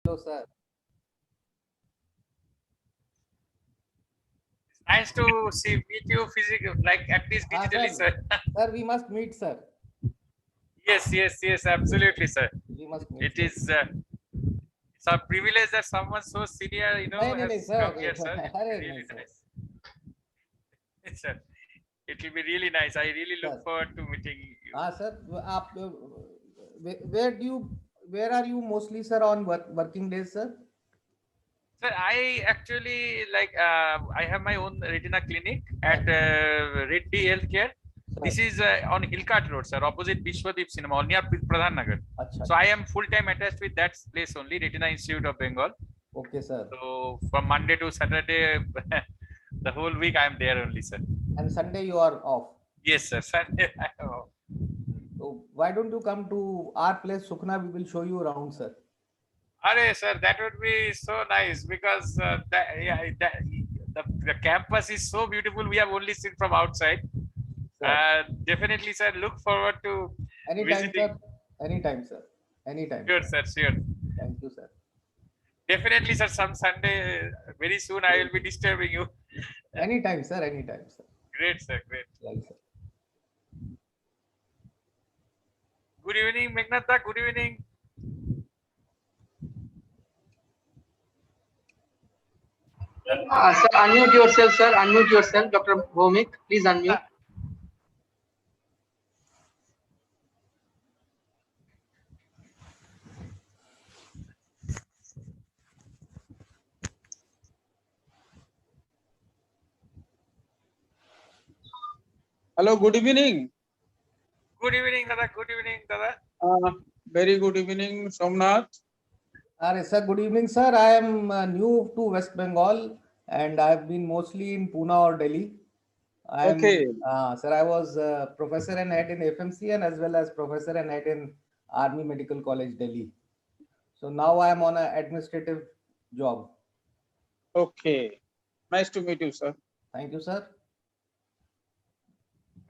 Hello, sir. Nice to meet you physically, like at least digitally, Sir. sir. Sir, we must meet, sir. Yes, absolutely, sir. We must meet, It sir. is it's a privilege that someone so senior, नहीं, has sir. come here, sir. It will अरे be नहीं, really sir. nice. Sir, it will be really nice. I really look Sir. forward to meeting you. Sir. आप where do you where are you mostly, sir, on working days, sir? Sir, I actually I have my own retina clinic at Reddy Healthcare. Sir. This is on Hillcart Road, sir, opposite Bishwadip Cinema, near Pradhan Nagar. अच्छा. So I am full time attached with that place only, Retina Institute of Bengal. Okay, sir. So from Monday to Saturday, the whole week I am there only, sir. And Sunday you are off. Yes, sir. Sunday I am off. So why don't you come to our place, Sukhna? We will show you around, sir. Arey, sir, that would be so nice because the campus is so beautiful. We have only seen from outside. Definitely, sir. Look forward to Anytime, visiting. sir. Anytime, sir. Anytime. Sure, sir. Sure. Thank you, sir. Definitely, sir. Some Sunday, very soon, I will be disturbing you. Anytime, sir. Anytime, sir. Great, sir. Great. Right, sir. Good evening, Meghnata. Good evening. Sir, unmute yourself, sir. Unmute yourself, Dr. Bhomik. Please unmute. Hello, good evening. Good evening, Dada. Good evening, Dada. Very good evening, Somnath. Sir, good evening, sir. I am new to West Bengal and I've been mostly in Pune or Delhi. Okay. Sir, I was professor and head in FMC and as well as professor and head in Army Medical College, Delhi. So now I am on an administrative job. Okay. Nice to meet you, sir. Thank you, sir.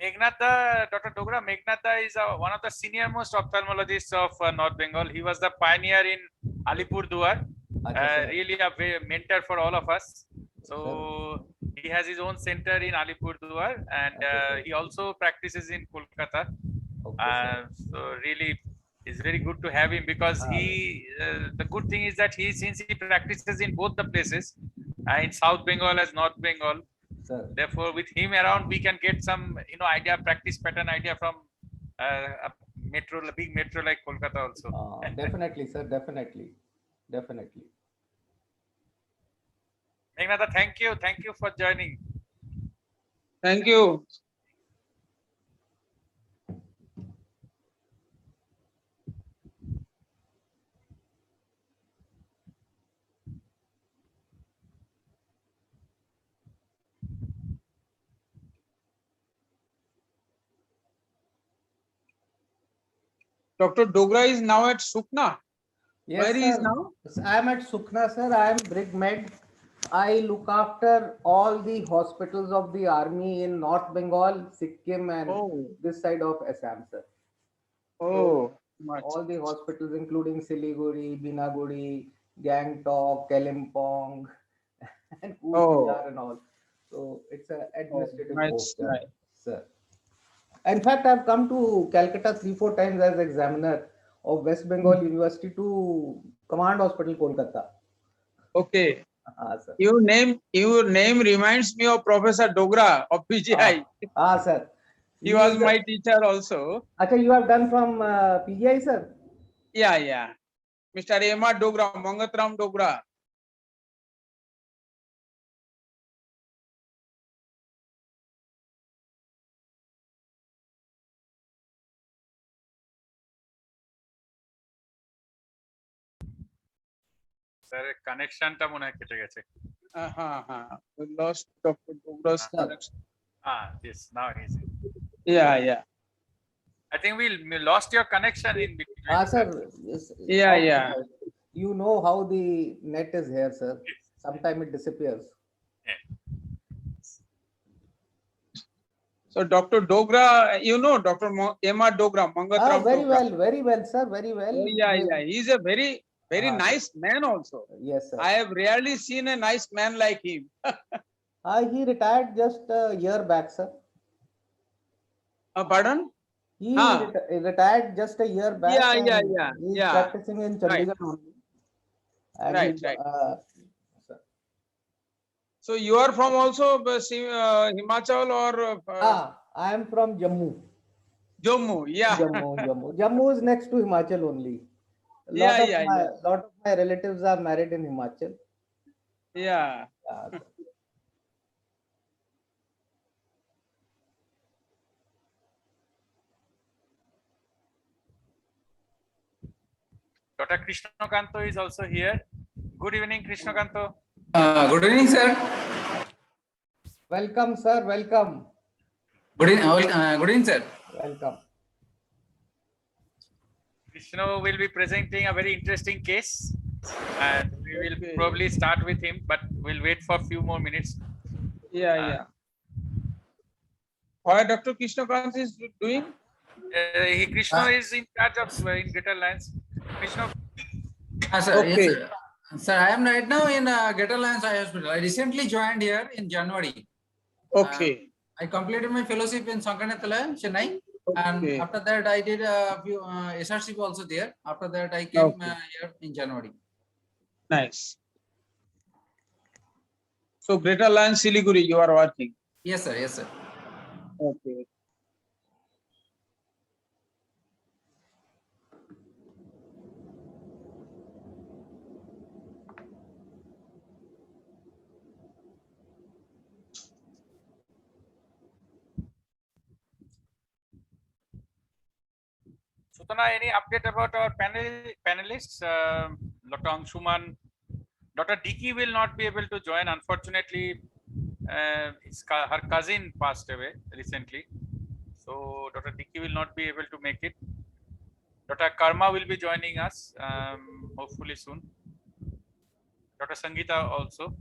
Meghnata, Dr. Dogra, Meghnata is one of the senior most ophthalmologists of North Bengal. He was the pioneer in Alipurduar, really a mentor for all of us. So he has his own center in Alipurduar and he also practices in Kolkata. So really, it's very good to have him because the good thing is that since he practices in both the places, in South Bengal as North Bengal. Therefore, with him around, we can get some, idea, practice pattern idea from a big metro like Kolkata also. Definitely, sir. Definitely. Meghnata, thank you for joining. Thank you. Dr. Dogra is now at Sukhna. Yes, where sir. he is now? I am at Sukhna, sir. I am Brig Med. I look after all the hospitals of the army in North Bengal, Sikkim, and this side of Assam, sir. Oh, all the hospitals, including Siliguri, Binaguri, Gangtok, Kalimpong, and Coachbazar and all. So it's an administrative post, sir. In fact, I've come to Calcutta 3-4 times as examiner of West Bengal University to Command Hospital, Kolkata. Okay. Sir. Your name reminds me of Professor Dogra of PGI. Sir. He was my teacher also. Acha, you have done from PGI, sir? Yeah. Mr. M.R. Dogra, Mangatram Dogra. Sir, connection ta mone kete geche. We lost Dr. Dogra's connection. Yes, now he's in. Yeah. I think we lost your connection in between. Sir. Yeah. You know how the net is here, sir. Sometimes it disappears. So Dr. Dogra, Dr. M.R. Dogra, Mangatram very Dogra. Very well, sir. Very well. Oh, yeah. He's a very Very nice man also. Yes, sir. I have rarely seen a nice man like him. He retired just a year back, sir. Pardon? He Ah. retired just a year back. Yeah. He's practicing in Chandigarh only. And Right. Sir. So you are from also Himachal or? I am from Jammu. Jammu, yeah. Jammu. Jammu is next to Himachal only. Lot of my relatives are married in Himachal. Yeah. Dr. Krishnakanto is also here. Good evening, Krishnakanto. Good evening, sir. Welcome, sir. Welcome. Good evening, sir. Welcome. Krishna will be presenting a very interesting case, and we will probably start with him, but we'll wait for a few more minutes. Yeah. What Dr. Krishnakant is doing? Krishna is in charge of in Greater Alliance. Krishna. Sir, Okay. yes, sir, I am right now in Greater Alliance Eye Hospital. I recently joined here in January. Okay. I completed my fellowship in Sankarnatalaya, Chennai. And Okay. after that, I did a few SRCP also there. After that, I came here in January. Nice. So Greater Alliance Siliguri, you are working. Yes, sir. Yes, sir. Okay. Sutana, any update about our panelists? Dr. Angshuman, Dr. Dicky will not be able to join. Unfortunately, her cousin passed away recently. So Dr. Dicky will not be able to make it. Dr. Karma will be joining us hopefully soon. Dr. Sangeeta also.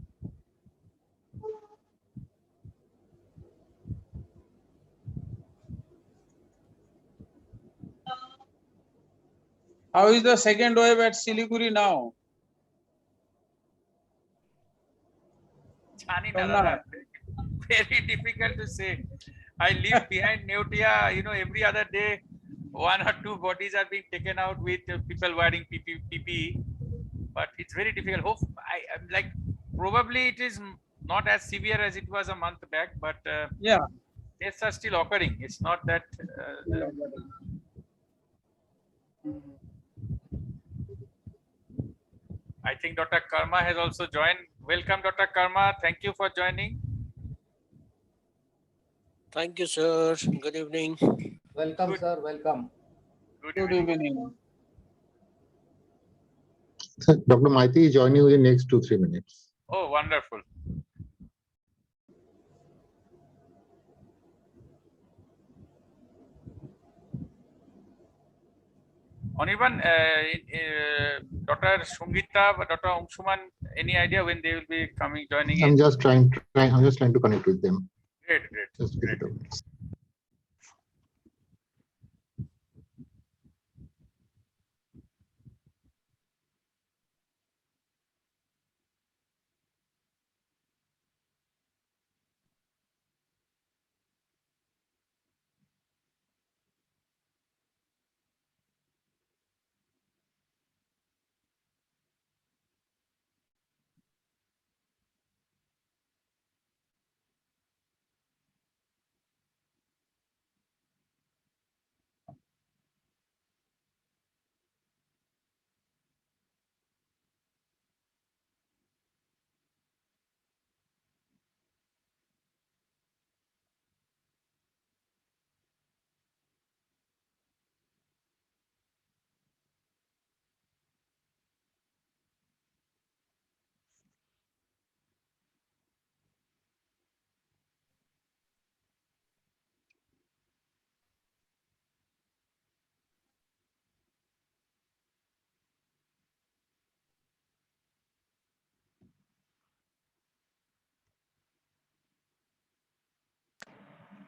How is the second wave at Siliguri now? Very difficult to say. I live behind Neutia, every other day, 1 or 2 bodies are being taken out with people wearing PPE, but it's very difficult. I'm like, probably it is not as severe as it was a month back, but deaths are still occurring. It's not that. I think Dr. Karma has also joined. Welcome, Dr. Karma. Thank you for joining. Thank you, sir. Good evening. Welcome, sir. Welcome. Good evening. Dr. Maiti is joining you in the next 2-3 minutes. Oh, wonderful. Anirban, Dr. Sangeeta, Dr. Angshuman, any idea when they will be joining in? I'm just trying to connect with them. Great. Just Great.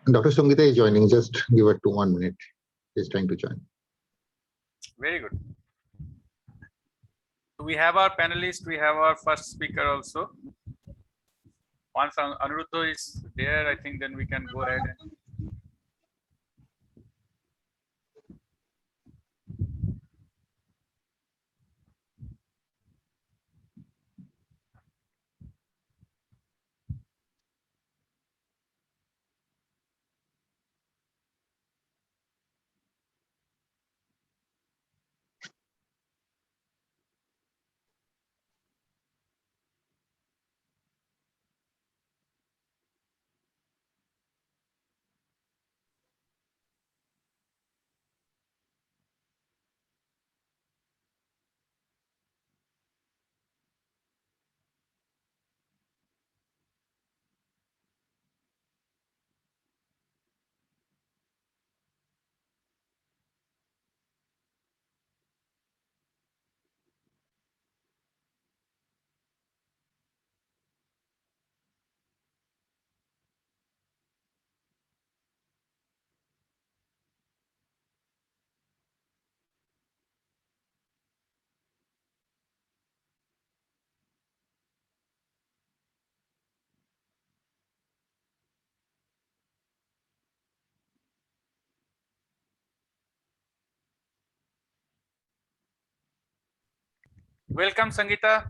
Dr. Sangeeta is joining. Just give her 1 minute. She's trying to join. Very good. So we have our panelists, we have our first speaker also. Once Anuruddha is there, I think then we can go ahead. Welcome, Sangeeta.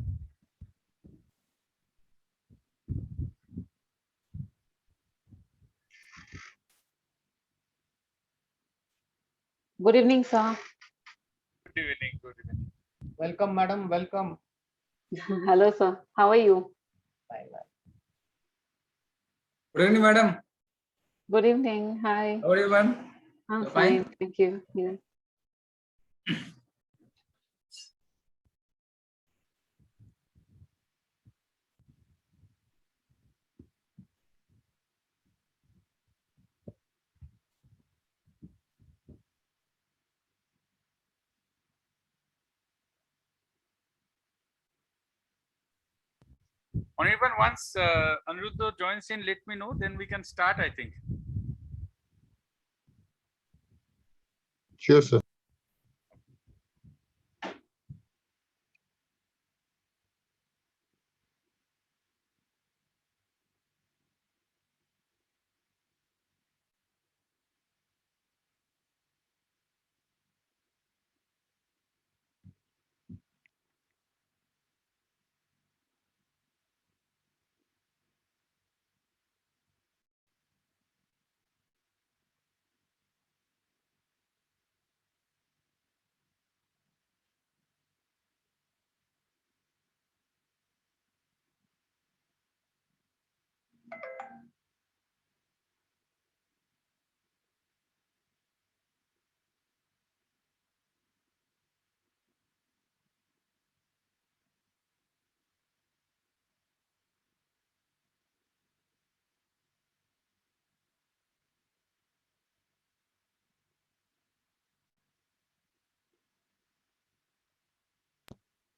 Good evening, sir. Good evening. Good evening. Welcome, madam. Welcome. Hello, sir. How are you? Bye, bye. Good evening, madam. Good evening. Hi. How are you, madam? I'm You're fine. fine? Thank you. Yeah. Or even once Anuruddha joins in, let me know, then we can start, I think. Sure, sir.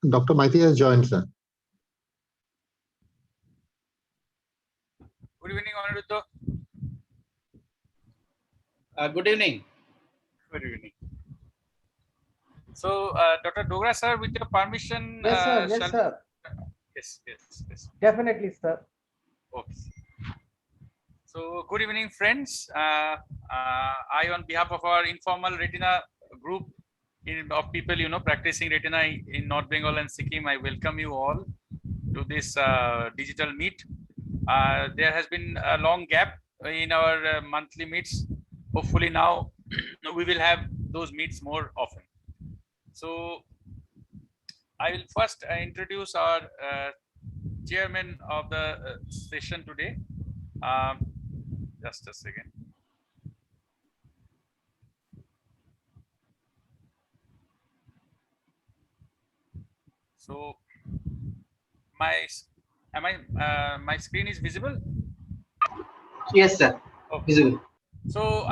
Dr. Maiti has joined, sir. Good evening, Anuruddha. Good evening. Good evening. So, Dr. Dogra, sir, with your permission, Yes, sir. Yes, shall sir. yes. Definitely, sir. Okay. So, good evening, friends. I, on behalf of our informal retina group of people, practicing retina in North Bengal and Sikkim, I welcome you all to this digital meet. There has been a long gap in our monthly meets. Hopefully now we will have those meets more often. So I will first introduce our chairman of the session today. Just a second. So my screen is visible? Yes, sir. Okay. Visible. So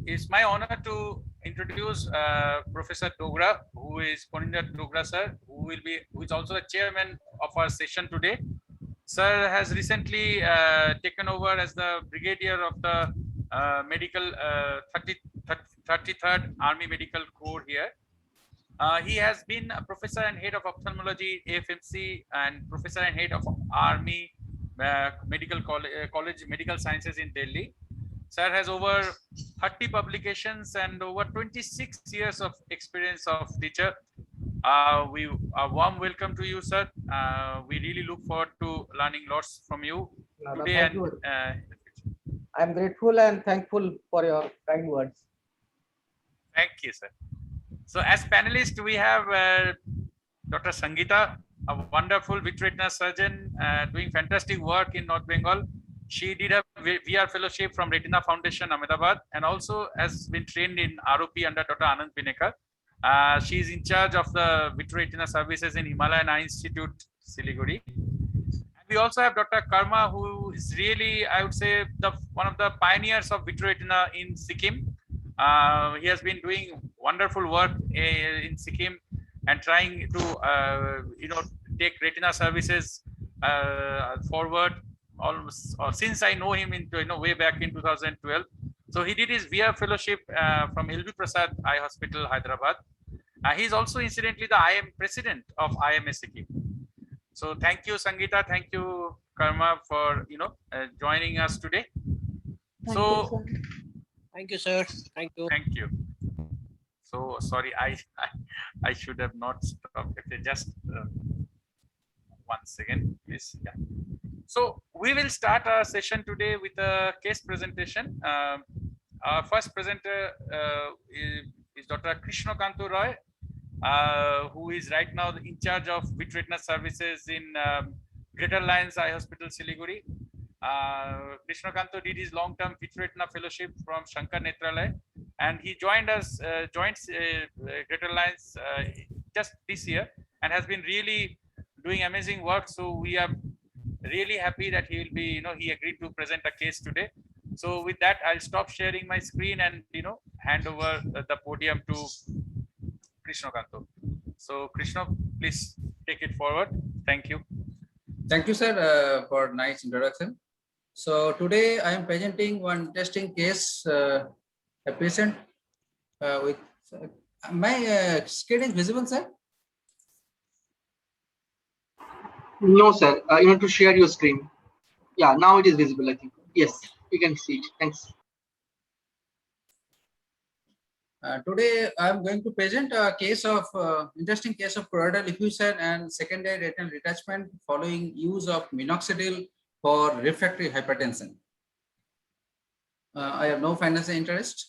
it's my honor to introduce Professor Dogra, who is Poninder Dogra, sir, who is also the chairman of our session today. Sir has recently taken over as the brigadier of the medical 33rd Army Medical Corps here. He has been a professor and head of ophthalmology, AFMC, and professor and head of Army Medical College Medical Sciences in Delhi. Sir has over 30 publications and over 26 years of experience of teacher. We a warm welcome to you, sir. We really look forward to learning lots from you today Thank and you. in the future. I'm grateful and thankful for your kind words. Thank you, sir. So as panelists, we have Dr. Sangeeta, a wonderful vitreoretina surgeon doing fantastic work in North Bengal. She did a VR fellowship from Retina Foundation, Ahmedabad, and also has been trained in ROP under Dr. Anand Binekar. She is in charge of the vitreoretina services in Himalayan Eye Institute, Siliguri. And we also have Dr. Karma, who is really, I would say, one of the pioneers of vitreoretina in Sikkim. He has been doing wonderful work in Sikkim and trying to, take retina services forward. Almost since I know him way back in 2012. So he did his VR fellowship from LV Prasad Eye Hospital, Hyderabad. He's also incidentally the IM president of IMS Sikkim. So thank you, Sangeeta. Thank you, Karma, for joining us today. Thank you, sir. Thank you. Thank you. So sorry, I should have not stopped. Okay, just 1 second, please. Yeah. So we will start our session today with a case presentation. Our first presenter is Dr. Krishnakanto Roy, who is right now in charge of vitreoretina services in Greater Alliance Eye Hospital, Siliguri. Krishnakanto did his long-term vitreoretina fellowship from Shankar Netralaya, and he joined Greater Alliance just this year and has been really doing amazing work. So we are really happy that he will be, he agreed to present a case today. So with that, I'll stop sharing my screen and, hand over the podium to Krishnakanto. So Krishna, please take it forward. Thank you. Thank you, sir, for nice introduction. So today I am presenting one testing case, a patient with my screen is visible, sir? No, sir. You want to share your screen? Yeah, now it is visible, I think. Yes, you can see it. Thanks. Today I am going to present a case of interesting case of choroidal effusion and secondary retinal detachment following use of minoxidil for refractory hypertension. I have no financial interest.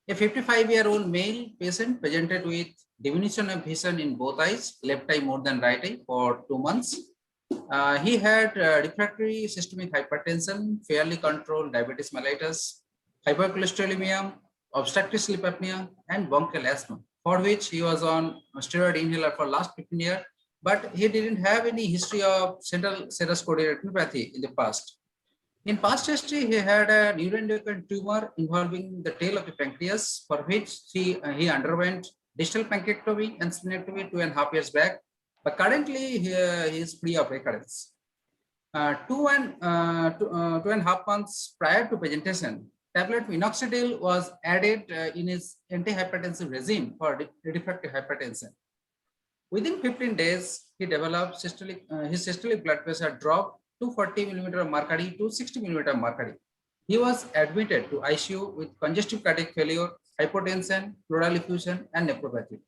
A 55-year-old male patient presented with diminution of vision in both eyes, left eye more than right eye, for 2 months. He had refractory systemic hypertension, fairly controlled diabetes mellitus, hypercholesterolemia, obstructive sleep apnea, and bronchial asthma, for which he was on steroid inhaler for last 15 years, but he didn't have any history of central serous choroidal retinopathy in the past. In past history, he had a neuroendocrine tumor involving the tail of the pancreas, for which he underwent distal pancreectomy and splenectomy 2.5 years back. But currently, he is free of recurrence. 2.5 months prior to presentation, tablet minoxidil was added in his antihypertensive regime for refractory hypertension. Within 15 days, he developed his systolic blood pressure dropped 240 millimeter of mercury to 60 millimeter of mercury. He was admitted to ICU with congestive cardiac failure, hypotension, pleural effusion, and nephropathy.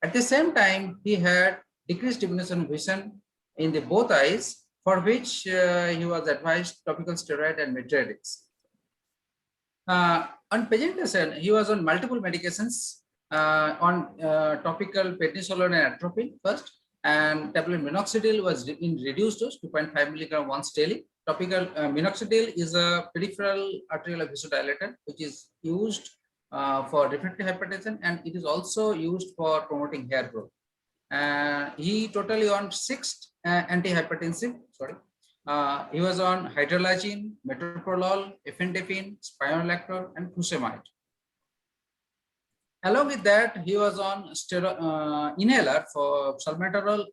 At the same time, he had decreased diminution of vision in the both eyes, for which he was advised topical steroid and mydriatics. On presentation, he was on multiple medications, on topical prednisolone and atropine first, and tablet minoxidil was in reduced dose 2.5 milligram once daily. Topical minoxidil is a peripheral arterial vasodilator, which is used for refractory hypertension, and it is also used for promoting hair growth. He totally on 6 antihypertensive. He was on hydralazine, metoprolol, efendefine, spironolactone, and furosemide. Along with that, he was on inhaler for salmeterol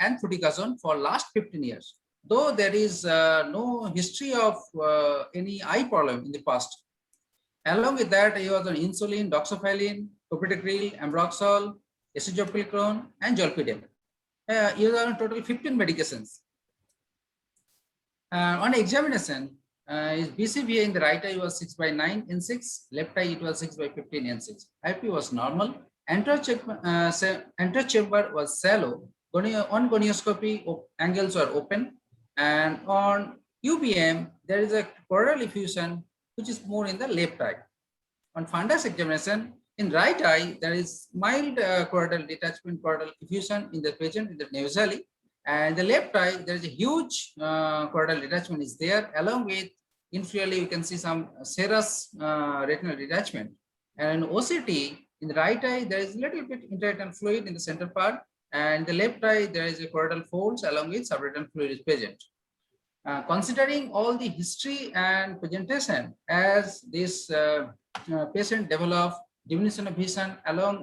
and fluticasone for last 15 years. Though there is no history of any eye problem in the past. Along with that, he was on insulin, doxycycline, clopidogrel, ambroxol, esomeprazole, and zolpidem. Here are total 15 medications. On examination, his BCVA in the right eye was 6/9 in 6, left eye it was 6/15 in 6. IP was normal. Anterior chamber was shallow. On gonioscopy, angles were open, and on UBM there is a choroidal effusion which is more in the left eye. On fundus examination, in right eye there is mild choroidal detachment, choroidal effusion in the patient in the nasally, and the left eye there is a huge choroidal detachment is there, along with inferiorly you can see some serous retinal detachment. And OCT in the right eye there is a little bit intraretinal fluid in the center part, and the left eye there is a choroidal folds along with subretinal fluid is present. Considering all the history and presentation, as this patient developed diminution of vision along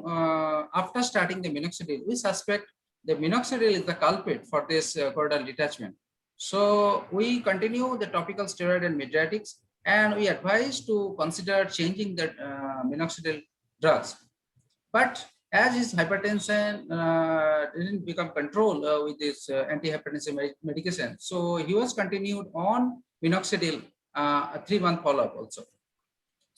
after starting the minoxidil, we suspect the minoxidil is the culprit for this choroidal detachment. So we continue the topical steroid and mydriatics, and we advise to consider changing the minoxidil drugs. But as his hypertension didn't become controlled with this antihypertensive medication, so he was continued on minoxidil, a 3-month follow-up also.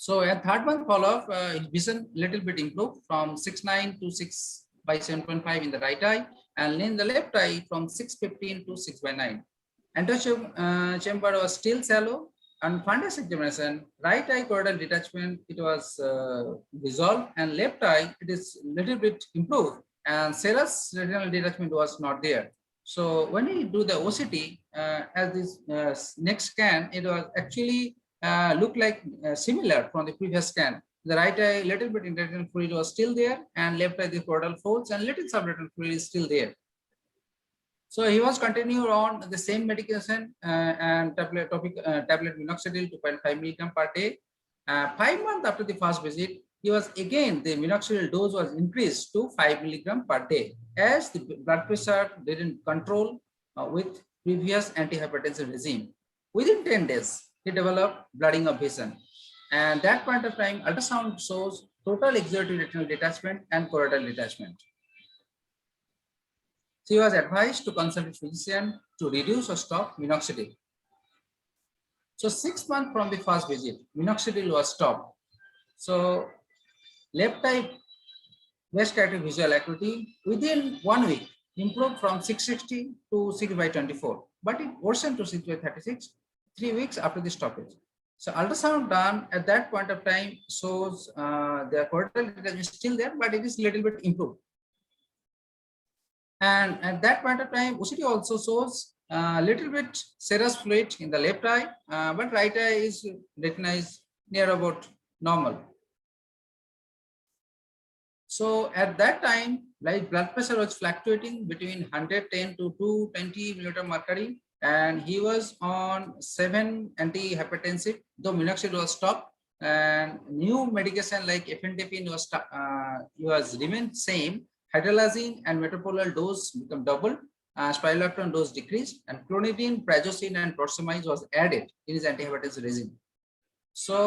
So at 3rd month follow-up, his vision little bit improved from 6/9 to 6/7.5 in the right eye, and in the left eye from 6/15 to 6/9. Anterior chamber was still shallow. On fundus examination, right eye choroidal detachment, it was resolved, and left eye, it is little bit improved, and serous retinal detachment was not there. So when we do the OCT, as this next scan, it was actually looked like similar from the previous scan. The right eye, little bit intraretinal fluid was still there, and left eye, the choroidal folds and little subretinal fluid is still there. So he was continued on the same medication and tablet minoxidil 2.5 milligram per day. 5 months after the first visit, he was again, the minoxidil dose was increased to 5 milligram per day, as the blood pressure didn't control with previous antihypertensive regime. Within 10 days, he developed blooding of vision. And that point of time, ultrasound shows total exudative retinal detachment and choroidal detachment. So he was advised to consult a physician to reduce or stop minoxidil. So 6 months from the first visit, minoxidil was stopped. So left eye best corrected visual acuity within 1 week improved from 660 to 6/24, but it worsened to 6/36 3 weeks after the stoppage. So ultrasound done at that point of time shows the choroidal detachment is still there, but it is little bit improved. And at that point of time, OCT also shows a little bit serous fluid in the left eye, but right eye is retina is near about normal. So at that time, like blood pressure was fluctuating between 110 to 220 millimeter mercury, and he was on 7 antihypertensive, though minoxidil was stopped, and new medication like efendapine was remained same. Hydralazine and metoprolol dose become double, spironolactone dose decreased, and clonidine, prazosin, and torsemide was added in his antihypertensive regime. So,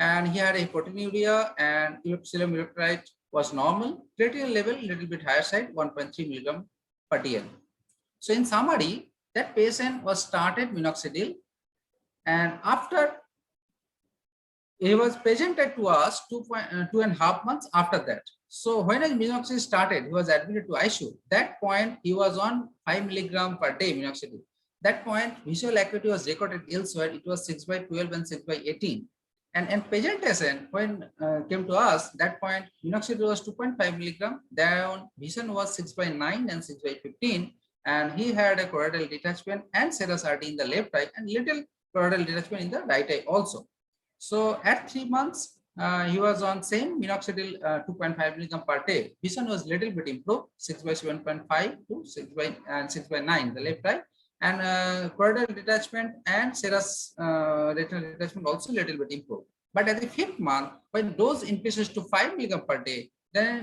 and he had a proteinuria, and serum electrolyte was normal. Creatinine level little bit higher side, 1.3 milligram per dl. So in summary, that patient was started minoxidil, and after he was presented to us 2.5 months after that. So when his minoxidil started, he was admitted to ICU. That point, he was on 5 milligram per day minoxidil. That point, visual acuity was recorded elsewhere. It was 6/12 and 6/18. And presentation, when came to us, that point, minoxidil was 2.5 milligram. Then vision was 6/9 and 6/15. And he had a choroidal detachment and serous RD in the left eye and little choroidal detachment in the right eye also. So at 3 months, he was on same minoxidil 2.5 milligram per day. Vision was little bit improved, 6/7.5 to 6/9 the left eye, and choroidal detachment and serous retinal detachment also little bit improved. But at the 5th month, when dose increases to 5 milligram per day, then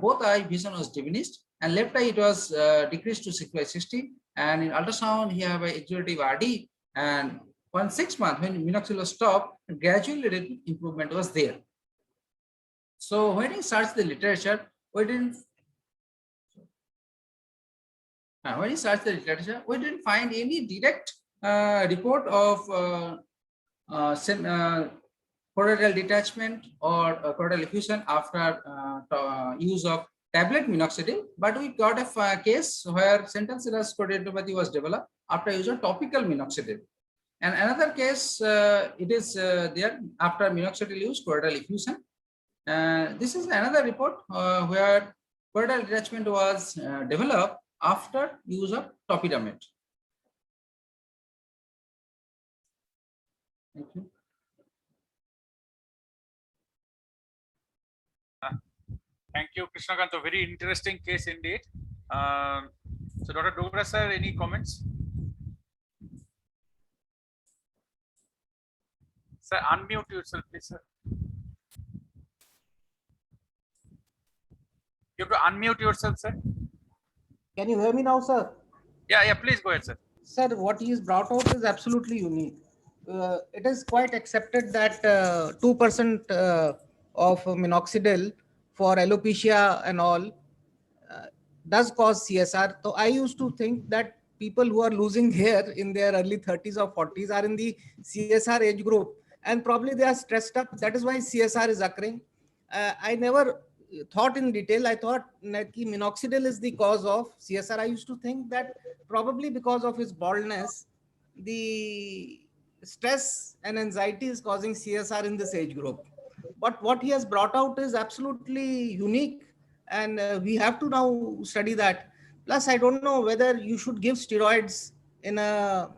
both eye vision was diminished, and left eye it was decreased to 6/60, and in ultrasound he have a exudative RD, and on 6 months when minoxidil was stopped, gradually improvement was there. So when we searched the literature, we didn't. When we searched the literature, we didn't find any direct report of choroidal detachment or choroidal effusion after use of tablet minoxidil, but we got a case where central serous choroidopathy was developed after use of topical minoxidil. And another case, it is there after minoxidil use, choroidal effusion. This is another report where choroidal detachment was developed after use of topiramate. Thank you. Thank you, Krishnakant. A very interesting case indeed. So, Dr. Dogra sir, any comments? Sir, unmute yourself, please, sir. You have to unmute yourself, sir. Can you hear me now, sir? Yeah, please go ahead, sir. Sir, what he has brought out is absolutely unique. It is quite accepted that 2% of minoxidil for alopecia and all does cause CSR. So I used to think that people who are losing hair in their early 30s or 40s are in the CSR age group, and probably they are stressed up. That is why CSR is occurring. I never thought in detail. I thought that minoxidil is the cause of CSR. I used to think that probably because of his baldness, the stress and anxiety is causing CSR in this age group. But what he has brought out is absolutely unique, and we have to now study that. Plus, I don't know whether you should give steroids in a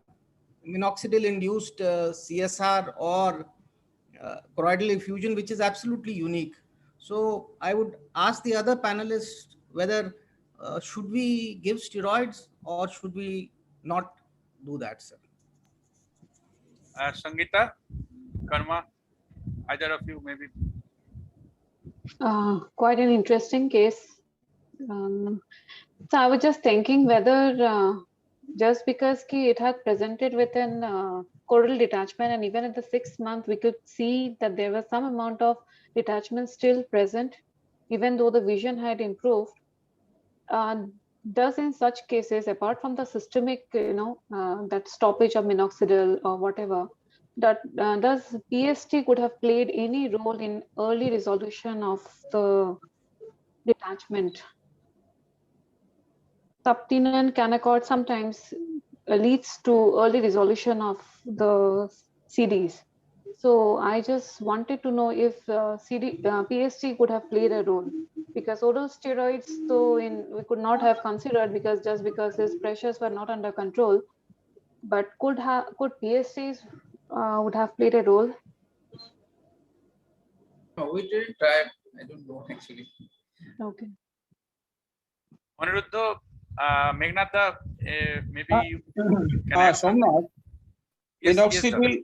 minoxidil induced CSR or choroidal effusion, which is absolutely unique. So I would ask the other panelists whether should we give steroids or should we not do that, sir? Sangeeta, Karma, either of you maybe. Quite an interesting case. So I was just thinking whether just because it had presented with an choroidal detachment, and even at the 6th month, we could see that there was some amount of detachment still present, even though the vision had improved. Does in such cases, apart from the systemic, that stoppage of minoxidil or whatever, that does PST could have played any role in early resolution of the detachment? Subtenon Canaccord sometimes leads to early resolution of the CDs. So I just wanted to know if PST could have played a role, because oral steroids, though we could not have considered because his pressures were not under control, but could PSTs would have played a role? No, we didn't try. I don't know actually. Okay. Aniruddha, Meghnata, maybe you can add some. Somnath, Yes, minoxidil,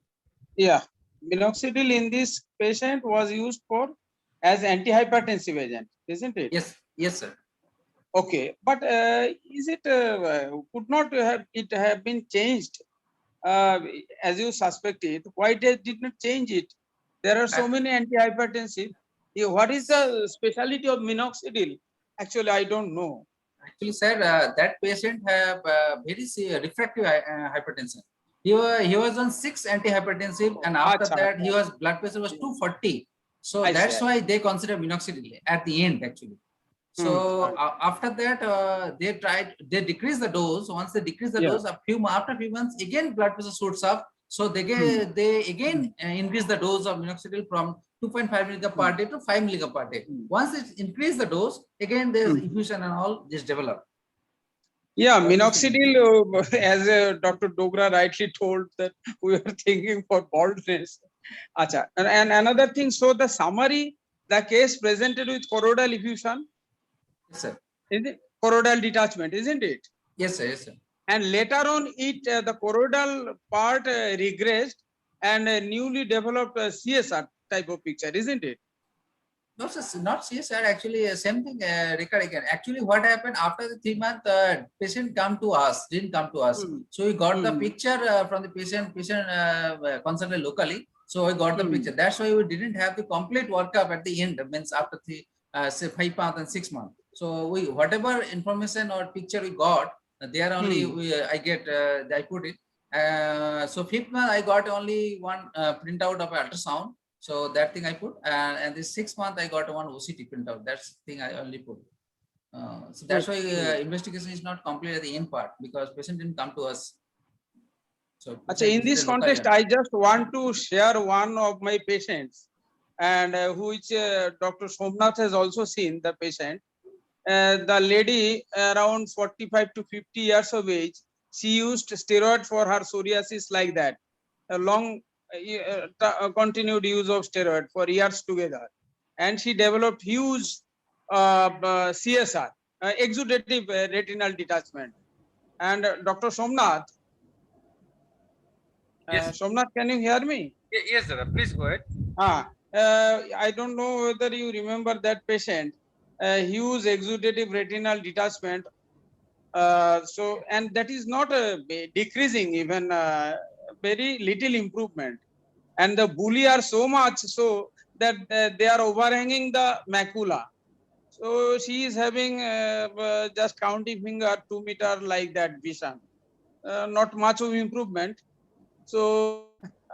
minoxidil in this patient was used for as antihypertensive agent, isn't it? Yes, sir. Okay, but is it could not have been changed as you suspected? Why they did not change it? There are so many antihypertensive. What is the specialty of minoxidil? Actually, I don't know. Actually, sir, that patient have very refractive hypertension. He was on 6 antihypertensive, and after that, he was blood pressure was 240. So that's why they consider minoxidil at the end, actually. So after that, they decrease the dose. Once they decrease the dose, after a few months, again blood pressure shoots up. So they again increase the dose of minoxidil from 2.5 mg per day to 5 mg per day. Once it increase the dose, again there's effusion and all just develop. Yeah, minoxidil, as Dr. Dogra rightly told, that we are thinking for baldness. Acha. And another thing, so the summary, the case presented with choroidal effusion. Yes, sir. Is it choroidal detachment, isn't it? Yes, sir. Yes, sir. And later on, the choroidal part regressed and newly developed CSR type of picture, isn't it? No, sir, not CSR. Actually, same thing. Recur again. Actually, what happened after the 3 month, patient didn't come to us. So we got the picture from the patient consulted locally. So I got the picture. That's why we didn't have the complete workup at the end, means after the say 5 months and 6 months. So we whatever information or picture we got, there only I put it. So 5th month I got only one printout of ultrasound. So that thing I put, and the 6th month I got one OCT printout. That's the thing I only put. So that's why investigation is not complete at the end part, because patient didn't come to us. So in this context, I just want to share one of my patients, and which Dr. Somnath has also seen the patient. The lady around 45 to 50 years of age, she used steroid for her psoriasis like that, a long continued use of steroid for years together, and she developed huge CSR, exudative retinal detachment. And Dr. Somnath, Yes. Somnath, can you hear me? Yes, sir. Please go ahead. I don't know whether you remember that patient, huge exudative retinal detachment. And that is not decreasing, even very little improvement. And the bulli are so much so that they are overhanging the macula. So she is having just counting finger 2 meter like that vision. Not much of improvement. So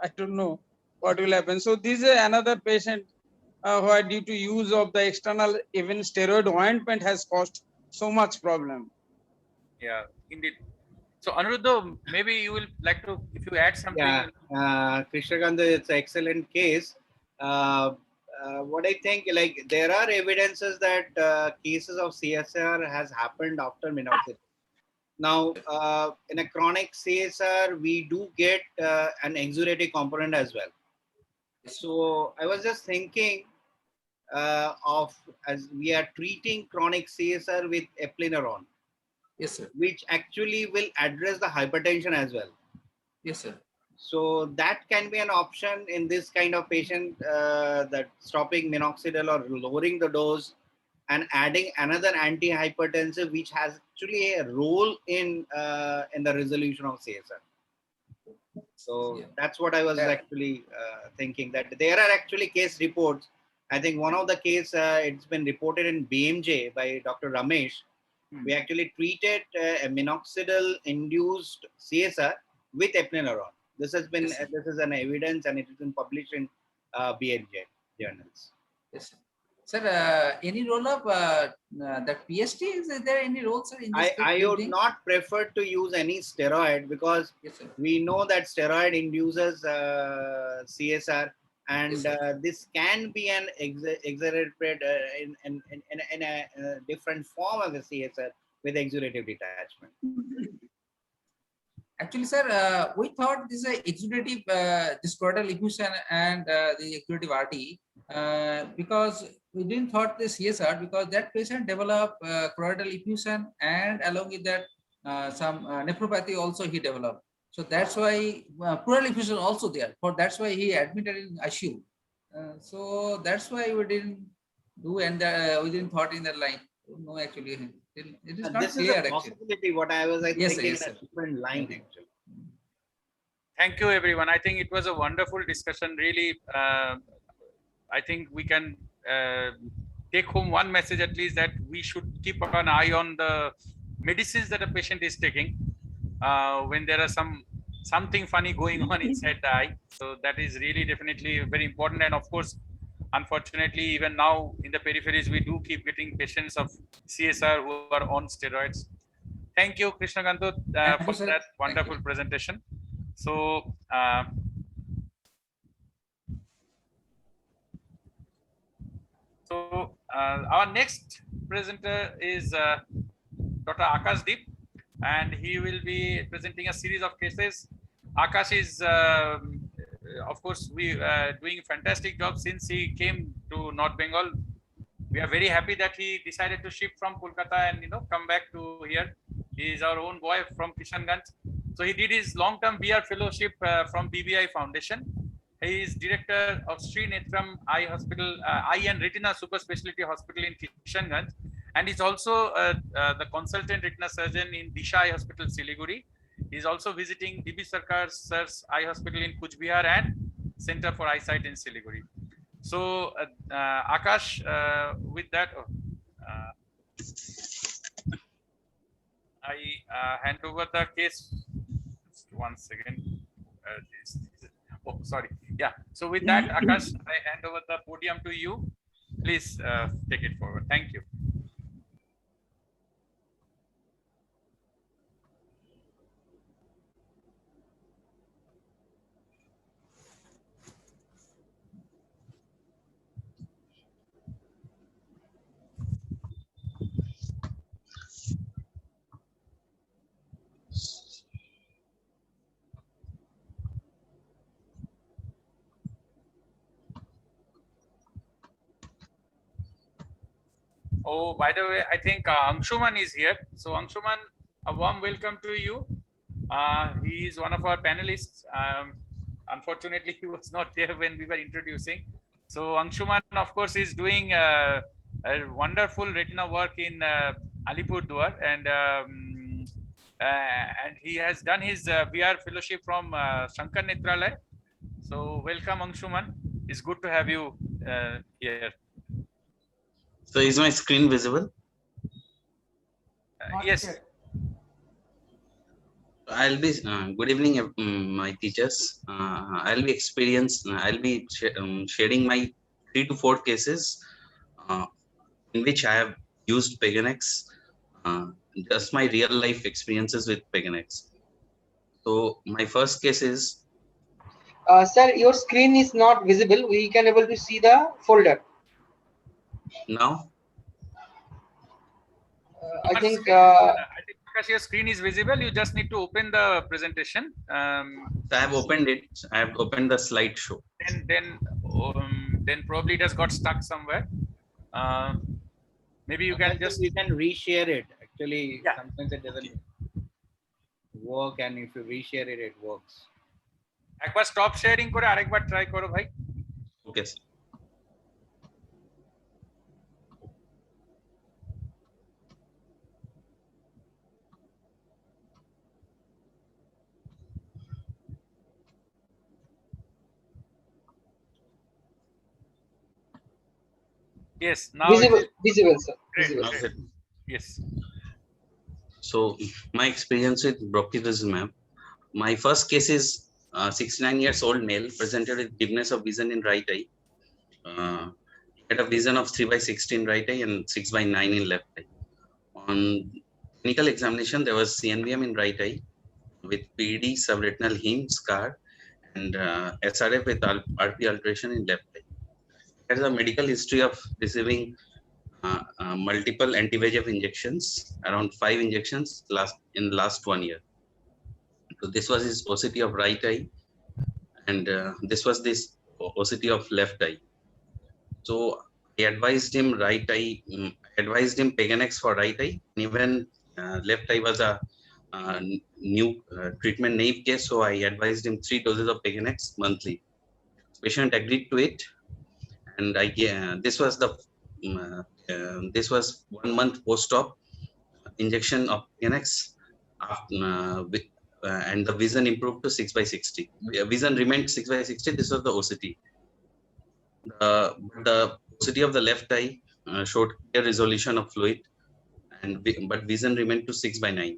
I don't know what will happen. So this is another patient who are due to use of the external, even steroid ointment has caused so much problem. Yeah, indeed. So Anuruddha, maybe you will like to, if you add something. Yeah, Krishnakant, it's an excellent case. What I think, like, there are evidences that cases of CSR has happened after minoxidil. Now, in a chronic CSR, we do get an exudative component as well. So I was just thinking of, as we are treating chronic CSR with eplerenone. Yes, sir. Which actually will address the hypertension as well. Yes, sir. So that can be an option in this kind of patient, that stopping minoxidil or lowering the dose and adding another antihypertensive, which has actually a role in the resolution of CSR. So that's what I was actually thinking, that there are actually case reports. I think one of the case, it's been reported in BMJ by Dr. Ramesh. We actually treated a minoxidil-induced CSR with eplerenone. This has been this is an evidence, and it has been published in BMJ journals. Yes, sir. Sir, any role of that PST? Is there any role, sir? In this I would not prefer to use any steroid, because we know that steroid induces CSR, and this can be an exaggerated in a different form of a CSR with exudative detachment. Actually, sir, we thought this is a exudative this choroidal effusion and the exudative RT, because we didn't thought the CSR, because that patient developed choroidal effusion, and along with that some nephropathy also he developed. So that's why pleural effusion also there. That's why he admitted in ICU. So that's why we didn't do, and we didn't thought in that line. No, actually, it is not this clear. Is a possibility. What I was thinking, yes, a different line actually. Thank you, everyone. I think it was a wonderful discussion. Really, I think we can take home one message at least, that we should keep an eye on the medicines that a patient is taking when there are something funny going on inside the eye. So that is really definitely very important. And of course, unfortunately, even now in the peripheries, we do keep getting patients of CSR who are on steroids. Thank you, Krishnakant, for that wonderful presentation. So, our next presenter is Dr. Akash Deep, and he will be presenting a series of cases. Akash is, of course, doing a fantastic job since he came to North Bengal. We are very happy that he decided to shift from Kolkata and come back to here. He is our own boy from Kishanganj. So he did his long-term BR fellowship from BBI Foundation. He is director of Sri Netram Eye Hospital, Eye and Retina Super Specialty Hospital in Kishanganj, and is also the consultant retina surgeon in Disha Eye Hospital, Siliguri. He is also visiting DB Sarkar Sir's Eye Hospital in Kuch Bihar and Center for Eyesight in Siliguri. So Akash, with that, I hand over the case. Just 1 second. Oh, sorry. Yeah. So with that, Akash, I hand over the podium to you. Please take it forward. Thank you. Oh, by the way, I think Anshuman is here. So Anshuman, a warm welcome to you. He is one of our panelists. Unfortunately, he was not there when we were introducing. So Anshuman, of course, is doing a wonderful retina work in Alipurduar, and he has done his VR fellowship from Shankar Netralaya. So welcome, Anshuman. It's good to have you here. So is my screen visible? Yes. I'll be good evening, my teachers. I'll be sharing my 3 to 4 cases in which I have used Peganex. Just my real life experiences with Peganex. So my first case is. Sir, your screen is not visible. We can able to see the folder. Now. I think because your screen is visible, you just need to open the presentation. So I have opened it. I have opened the slideshow. Then probably it has got stuck somewhere. Maybe you can just. You can reshare it. Actually, yeah. Sometimes it doesn't work, and if you reshare it, it works. একবার stop sharing করে আরেকবার try করো ভাই. Okay, sir. Yes, now visible, sir. Great, now great. Yes. So my experience with broctibizumab, my first case is 69 years old male presented with dimness of vision in right eye. He had a vision of 3/16 in right eye and 6/9 in left eye. On clinical examination, there was CNVM in right eye with PD, subretinal heme scar, and SRF with RP alteration in left eye. There is a medical history of receiving multiple anti-VEGF injections, around 5 injections in the last 1 year. So this was his OCT of right eye, and this was this OCT of left eye. So I advised him advised him Peganex for right eye. Even left eye was a new treatment naive case, so I advised him 3 doses of Peganex monthly. Patient agreed to it, and this was the this was 1 month post-op injection of Peganex, and the vision improved to 6/60. Vision remained 6/60. This was the OCT. The OCT of the left eye showed clear resolution of fluid, but vision remained to 6/9.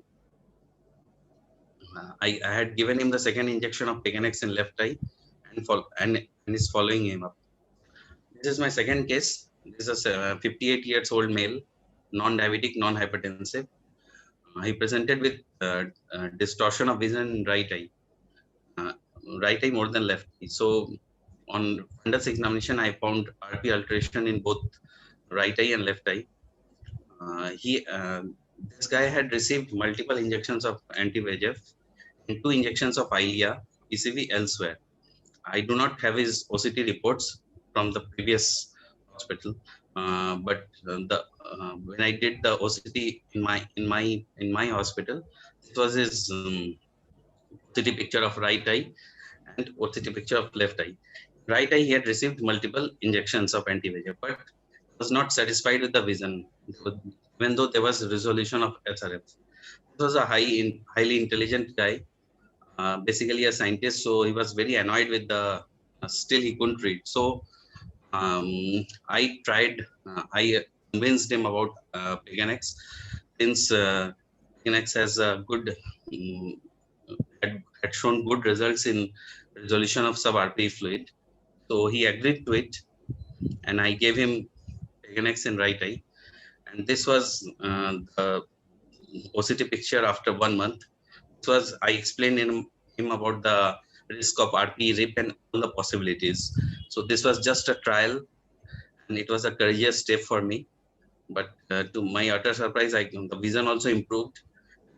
I had given him the second injection of Peganex in left eye, and is following him up. This is my second case. This is a 58 years old male, non-diabetic, non-hypertensive. He presented with distortion of vision in right eye more than left eye. So on fundus examination, I found RP alteration in both right eye and left eye. This guy had received multiple injections of anti-VEGF and 2 injections of Eylea, PCV elsewhere. I do not have his OCT reports from the previous hospital, but when I did the OCT in my hospital, it was his OCT picture of right eye and OCT picture of left eye. Right eye, he had received multiple injections of anti-VEGF, but was not satisfied with the vision, even though there was resolution of SRF. This was a highly intelligent guy, basically a scientist, so he was very annoyed with the still he couldn't read. So I tried, I convinced him about Peganex, since Peganex has a good, had shown good results in resolution of sub-RPE fluid. So he agreed to it, and I gave him Peganex in right eye. And this was the OCT picture after 1 month. This was, I explained him about the risk of RPE rip and all the possibilities. So this was just a trial, and it was a courageous step for me. But to my utter surprise, the vision also improved,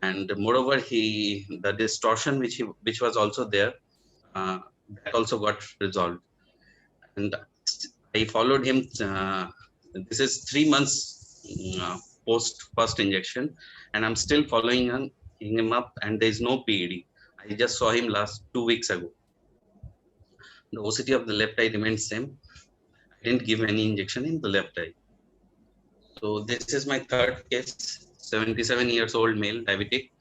and moreover, the distortion which was also there, that also got resolved. And I followed him. This is 3 months post first injection, and I'm still following him up, and there is no PED. I just saw him last 2 weeks ago. The OCT of the left eye remains same. I didn't give any injection in the left eye. So this is my third case, 77 years old male, diabetic,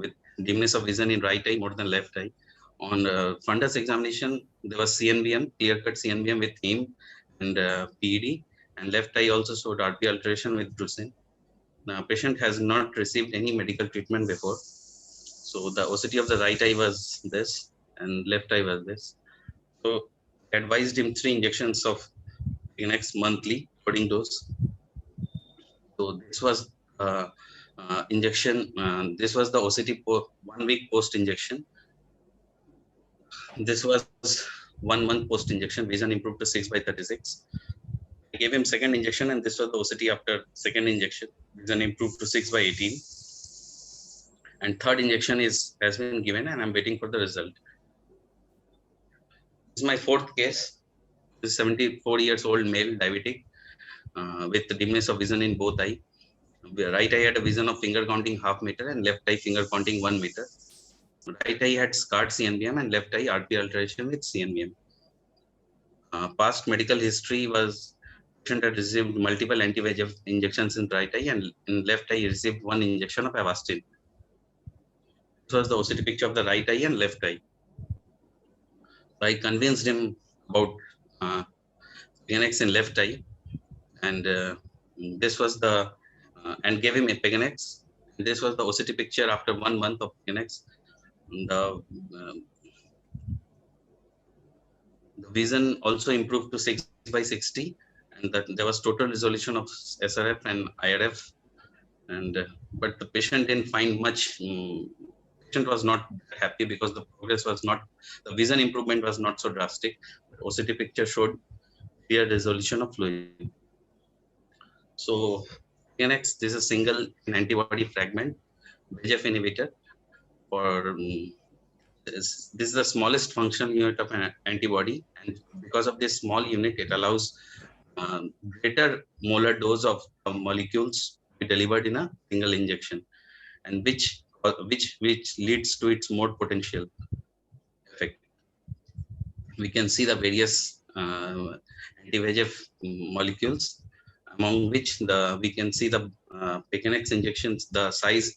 with dimness of vision in right eye more than left eye. On fundus examination, there was CNVM, clear-cut CNVM with heme and PED, and left eye also showed RPE alteration with drusen. The patient has not received any medical treatment before. So the OCT of the right eye was this, and left eye was this. So I advised him 3 injections of Peganex monthly, loading dose. So this was injection. This was the OCT 1 week post injection. This was 1 month post injection. Vision improved to 6/36. I gave him second injection, and this was the OCT after second injection. Vision improved to 6/18. And third injection has been given, and I'm waiting for the result. This is my fourth case. This is 74 years old male, diabetic, with the dimness of vision in both eye. Right eye had a vision of finger counting 1/2 meter, and left eye finger counting 1 meter. Right eye had scarred CNVM, and left eye RPE alteration with CNVM. Past medical history was patient had received multiple anti-VEGF injections in right eye, and in left eye he received 1 injection of Avastin. This was the OCT picture of the right eye and left eye. So I convinced him about Peganex in left eye, and this was the and gave him a Peganex. This was the OCT picture after 1 month of Peganex. The vision also improved to 6/60, and that there was total resolution of SRF and IRF. And but the patient didn't find much. Patient was not happy because the progress was not, the vision improvement was not so drastic. But OCT picture showed clear resolution of fluid. So Peganex, this is a single antibody fragment, VEGF inhibitor. For this is the smallest functional unit of an antibody, and because of this small unit, it allows greater molar dose of molecules to be delivered in a single injection, and which leads to its more potential effect. We can see the various anti-VEGF molecules, among which we can see the Peganex injections. The size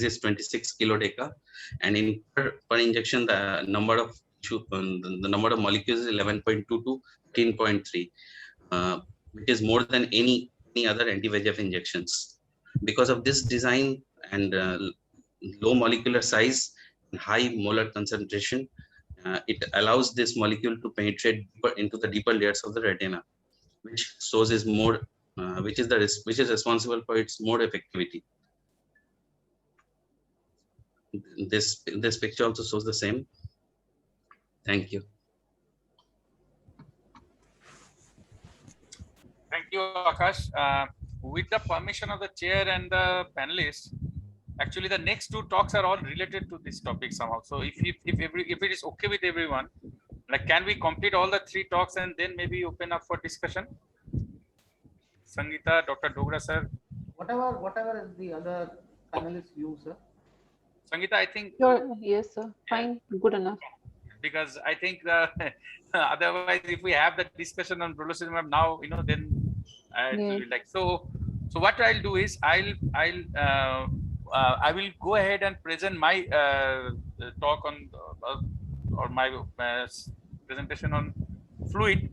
is 26 kilodeca, and in per injection the number of molecules is 11.2 to 13.3, which is more than any other anti-VEGF injections. Because of this design and low molecular size and high molar concentration, it allows this molecule to penetrate deeper into the deeper layers of the retina, which is more which is responsible for its more effectivity. This picture also shows the same. Thank you. Thank you, Akash. With the permission of the chair and the panelists, actually the next 2 talks are all related to this topic somehow. So if it is okay with everyone, like, can we complete all the 3 talks and then maybe open up for discussion? Sangeeta, Dr. Dogra sir. Whatever is the other panelists' view, sir. Sangeeta, I think. Sure. Yes, sir. Fine. Good enough. Because I think otherwise, if we have the discussion on brolucizumab now, then it will be like so. So what I'll do is I will go ahead and present my talk on or my presentation on fluid,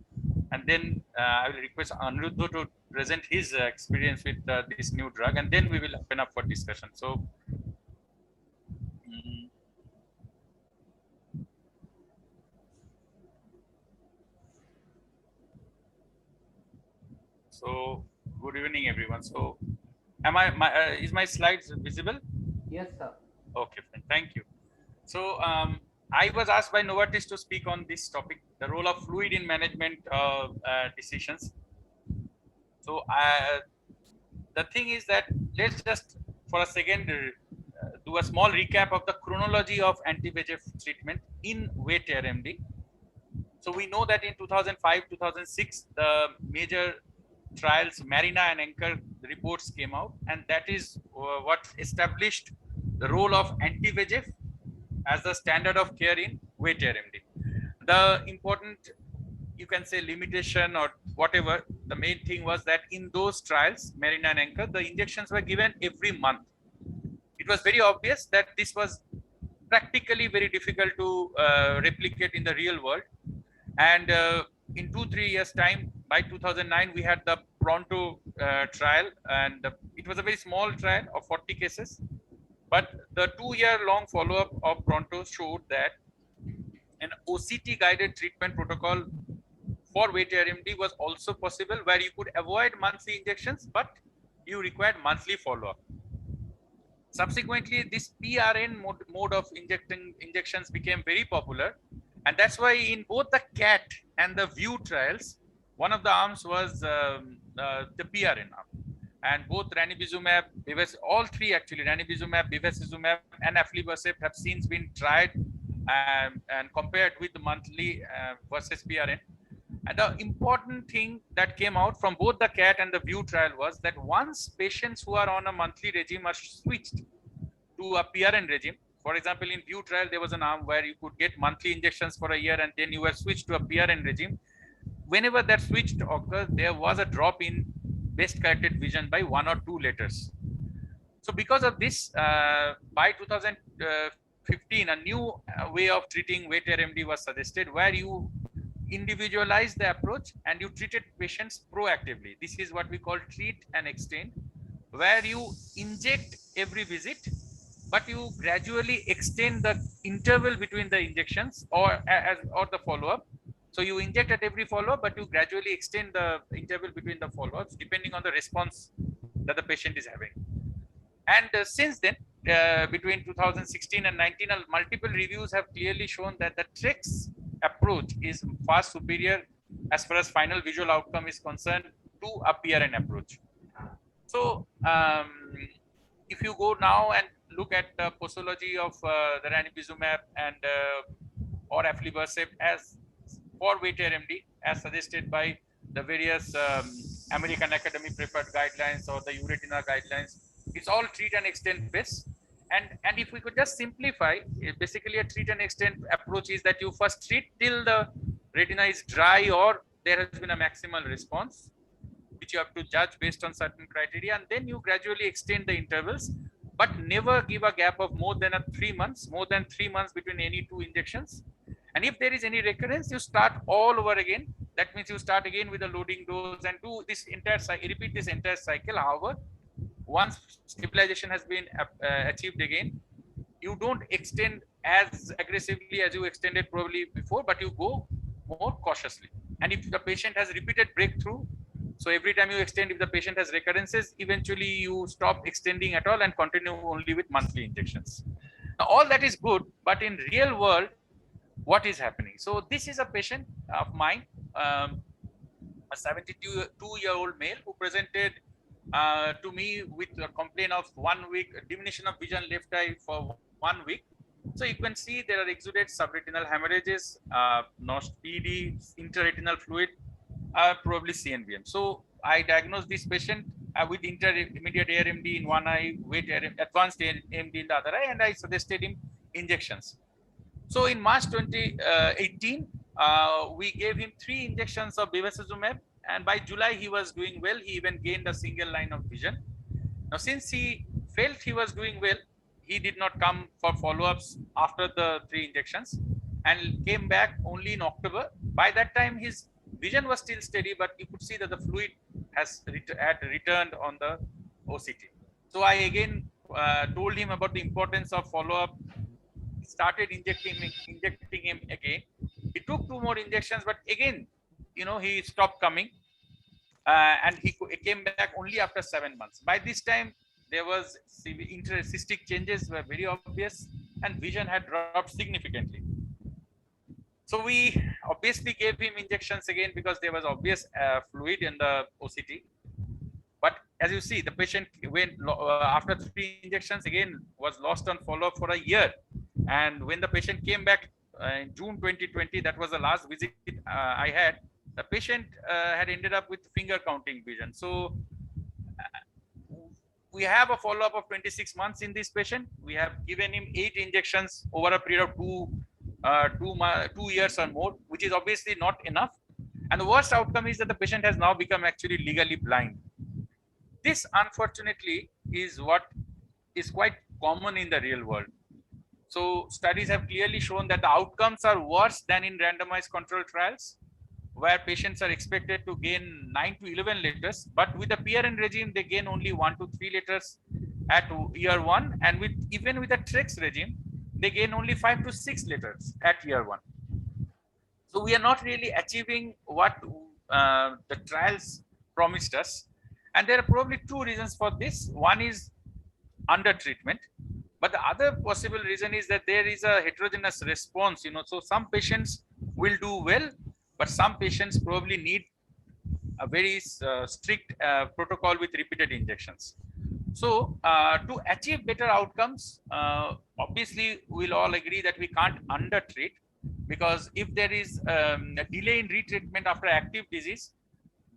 and then I will request Aniruddha to present his experience with this new drug, and then we will open up for discussion. So, good evening, everyone. So, is my slides visible? Yes, sir. Okay, fine. Thank you. So, I was asked by Novartis to speak on this topic, the role of fluid in management decisions. So, the thing is that let's just for a second do a small recap of the chronology of anti-VEGF treatment in wet AMD. So we know that in 2005-2006, the major trials Marina and Anchor reports came out, and that is what established the role of anti-VEGF as the standard of care in wet AMD. The important, you can say, limitation or whatever, the main thing was that in those trials, Marina and Anchor, the injections were given every month. It was very obvious that this was practically very difficult to replicate in the real world. And in 2-3 years time, by 2009, we had the Pronto trial, and it was a very small trial of 40 cases. But the 2-year-long follow-up of Pronto showed that an OCT guided treatment protocol for wet AMD was also possible, where you could avoid monthly injections, but you required monthly follow-up. Subsequently, this PRN mode of injections became very popular, and that's why in both the CAT and the VIEW trials, one of the arms was the PRN arm, and both ranibizumab, all three actually, ranibizumab, bevacizumab, and aflibercept have since been tried and compared with the monthly versus PRN. And the important thing that came out from both the CAT and the VIEW trial was that once patients who are on a monthly regime are switched to a PRN regime, for example, in VIEW trial, there was an arm where you could get monthly injections for a year and then you were switched to a PRN regime. Whenever that switch occurred, there was a drop in best corrected vision by 1 or 2 letters. So because of this, by 2015, a new way of treating wet AMD was suggested, where you individualize the approach and you treated patients proactively. This is what we call treat and extend, where you inject every visit, but you gradually extend the interval between the injections or the follow-up. So you inject at every follow-up, but you gradually extend the interval between the follow-ups depending on the response that the patient is having. And since then, between 2016 and 19, multiple reviews have clearly shown that the TREX approach is far superior as far as final visual outcome is concerned to a PRN approach. So if you go now and look at the posology of the ranibizumab and or aflibercept as for wet AMD, as suggested by the various American Academy preferred guidelines or the EURETINA guidelines, it's all treat and extend based. And if we could just simplify, basically a treat and extend approach is that you first treat till the retina is dry or there has been a maximal response, which you have to judge based on certain criteria, and then you gradually extend the intervals, but never give a gap of more than 3 months between any 2 injections. And if there is any recurrence, you start all over again. That means you start again with a loading dose and do this entire cycle, repeat this entire cycle. However, once stabilization has been achieved again, you don't extend as aggressively as you extended probably before, but you go more cautiously. And if the patient has repeated breakthrough, so every time you extend, if the patient has recurrences, eventually you stop extending at all and continue only with monthly injections. Now, all that is good, but in real world, what is happening? So this is a patient of mine, a 72-year-old male who presented to me with a complaint of 1 week diminution of vision left eye for 1 week. So you can see there are exuded subretinal hemorrhages, NOST PD, interretinal fluid, probably CNVM. So I diagnosed this patient with intermediate AMD in one eye, wet advanced AMD in the other eye, and I suggested him injections. So in March 2018, we gave him 3 injections of bevacizumab, and by July he was doing well. He even gained a single line of vision. Now, since he felt he was doing well, he did not come for follow-ups after the 3 injections. and came back only in October. By that time, his vision was still steady, but you could see that the fluid had returned on the OCT. So I again told him about the importance of follow-up, started injecting him again. He took 2 more injections, but again, he stopped coming. And he came back only after 7 months. By this time, there was cystic changes were very obvious, and vision had dropped significantly. So we obviously gave him injections again because there was obvious fluid in the OCT. But as you see, the patient went after 3 injections again was lost on follow-up for a year. And when the patient came back in June 2020, that was the last visit I had. The patient had ended up with finger counting vision. So we have a follow-up of 26 months in this patient. We have given him 8 injections over a period of 2 years or more, which is obviously not enough. And the worst outcome is that the patient has now become actually legally blind. This, unfortunately, is what is quite common in the real world. So studies have clearly shown that the outcomes are worse than in randomized controlled trials, where patients are expected to gain 9 to 11 letters, but with the PRN regime, they gain only 1 to 3 letters at year 1, and even with the TREX regime, they gain only 5 to 6 letters at year 1. So we are not really achieving what the trials promised us, and there are probably 2 reasons for this. One is under treatment, but the other possible reason is that there is a heterogeneous response. So some patients will do well, but some patients probably need a very strict protocol with repeated injections. So to achieve better outcomes, obviously we'll all agree that we can't undertreat, because if there is a delay in retreatment after active disease,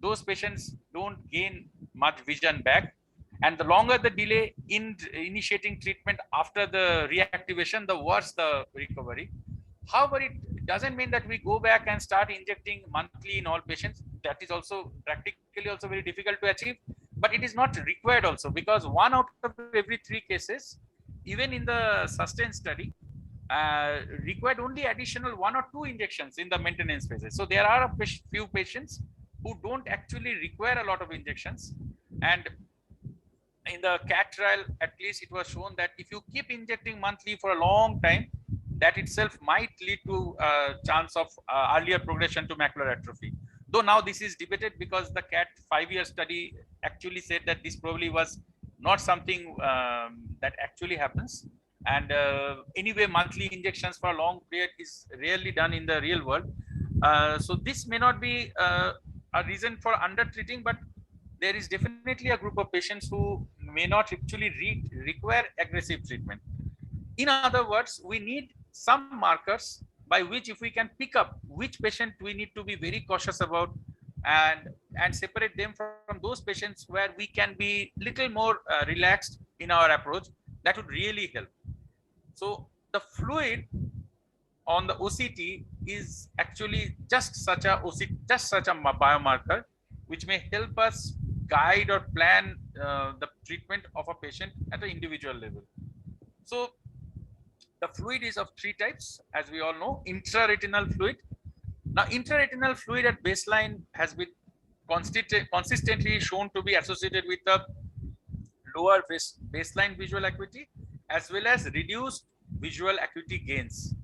those patients don't gain much vision back. And the longer the delay in initiating treatment after the reactivation, the worse the recovery. However, it doesn't mean that we go back and start injecting monthly in all patients. That is also practically also very difficult to achieve, but it is not required also, because 1 out of every 3 cases, even in the SUSTAIN study, required only additional 1 or 2 injections in the maintenance phases. So there are a few patients who don't actually require a lot of injections. And in the CAT trial, at least it was shown that if you keep injecting monthly for a long time, that itself might lead to a chance of earlier progression to macular atrophy. Though now this is debated, because the CAT 5-year study actually said that this probably was not something that actually happens. And anyway, monthly injections for a long period is rarely done in the real world. So this may not be a reason for undertreating, but there is definitely a group of patients who may not actually require aggressive treatment. In other words, we need some markers by which, if we can pick up which patient we need to be very cautious about, and separate them from those patients where we can be little more relaxed in our approach, that would really help. So the fluid on the OCT is actually just such a biomarker which may help us guide or plan the treatment of a patient at an individual level. So the fluid is of 3 types, as we all know. Intraretinal fluid. Now, intraretinal fluid at baseline has been consistently shown to be associated with a lower baseline visual acuity, as well as reduced visual acuity gains.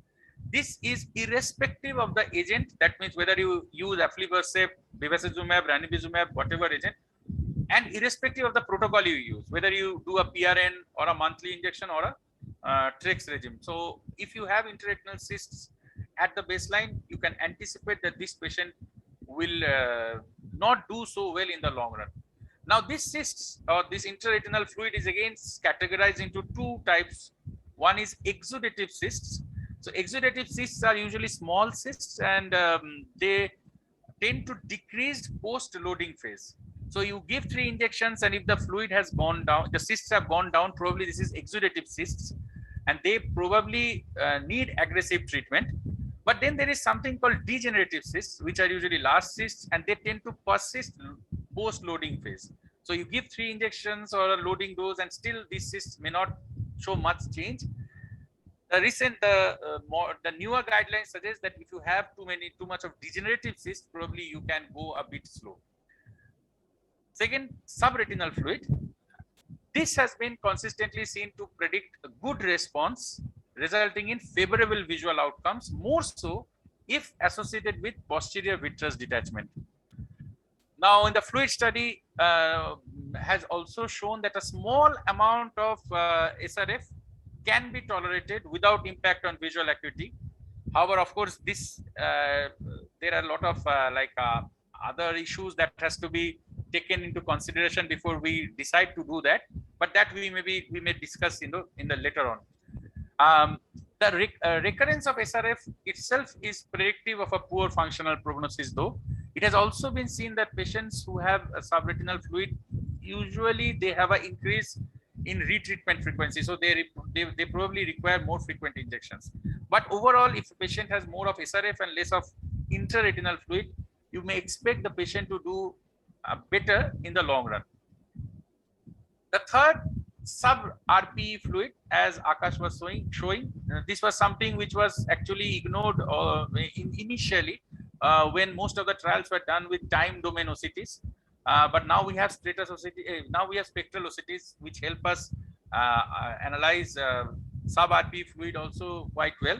This is irrespective of the agent. That means whether you use aflibercept, bevacizumab, ranibizumab, whatever agent, and irrespective of the protocol you use, whether you do a PRN or a monthly injection or a TREX regime. So if you have intraretinal cysts at the baseline, you can anticipate that this patient will not do so well in the long run. Now, this cysts or this intraretinal fluid is again categorized into 2 types. One is exudative cysts. So exudative cysts are usually small cysts, and they tend to decrease post-loading phase. So you give 3 injections, and if the fluid has gone down, the cysts have gone down, probably this is exudative cysts, and they probably need aggressive treatment. But then there is something called degenerative cysts, which are usually large cysts, and they tend to persist post-loading phase. So you give 3 injections or a loading dose, and still these cysts may not show much change. The newer guidelines suggest that if you have too much of degenerative cyst, probably you can go a bit slow. Second, subretinal fluid. This has been consistently seen to predict a good response, resulting in favorable visual outcomes, more so if associated with posterior vitreous detachment. Now, in the fluid study, has also shown that a small amount of SRF can be tolerated without impact on visual acuity. However, of course, there are a lot of other issues that has to be taken into consideration before we decide to do that. But that we may discuss in the later on. The recurrence of SRF itself is predictive of a poor functional prognosis, though. It has also been seen that patients who have a subretinal fluid, usually they have an increase in retreatment frequency. So they probably require more frequent injections. But overall, if the patient has more of SRF and less of intraretinal fluid, you may expect the patient to do better in the long run. The third, sub-RPE fluid, as Akash was showing, this was something which was actually ignored initially when most of the trials were done with time domain OCTs. But now we have spectral OCTs which help us analyze sub-RPE fluid also quite well.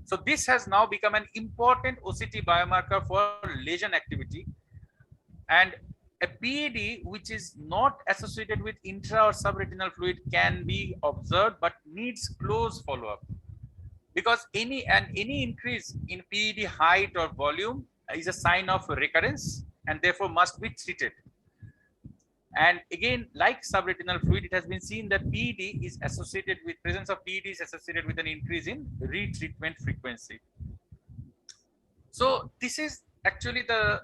So this has now become an important OCT biomarker for lesion activity, and a PED which is not associated with intra or subretinal fluid can be observed but needs close follow-up, because any increase in PED height or volume is a sign of recurrence and therefore must be treated. And again, like subretinal fluid, it has been seen that presence of PED is associated with an increase in retreatment frequency. So this is actually the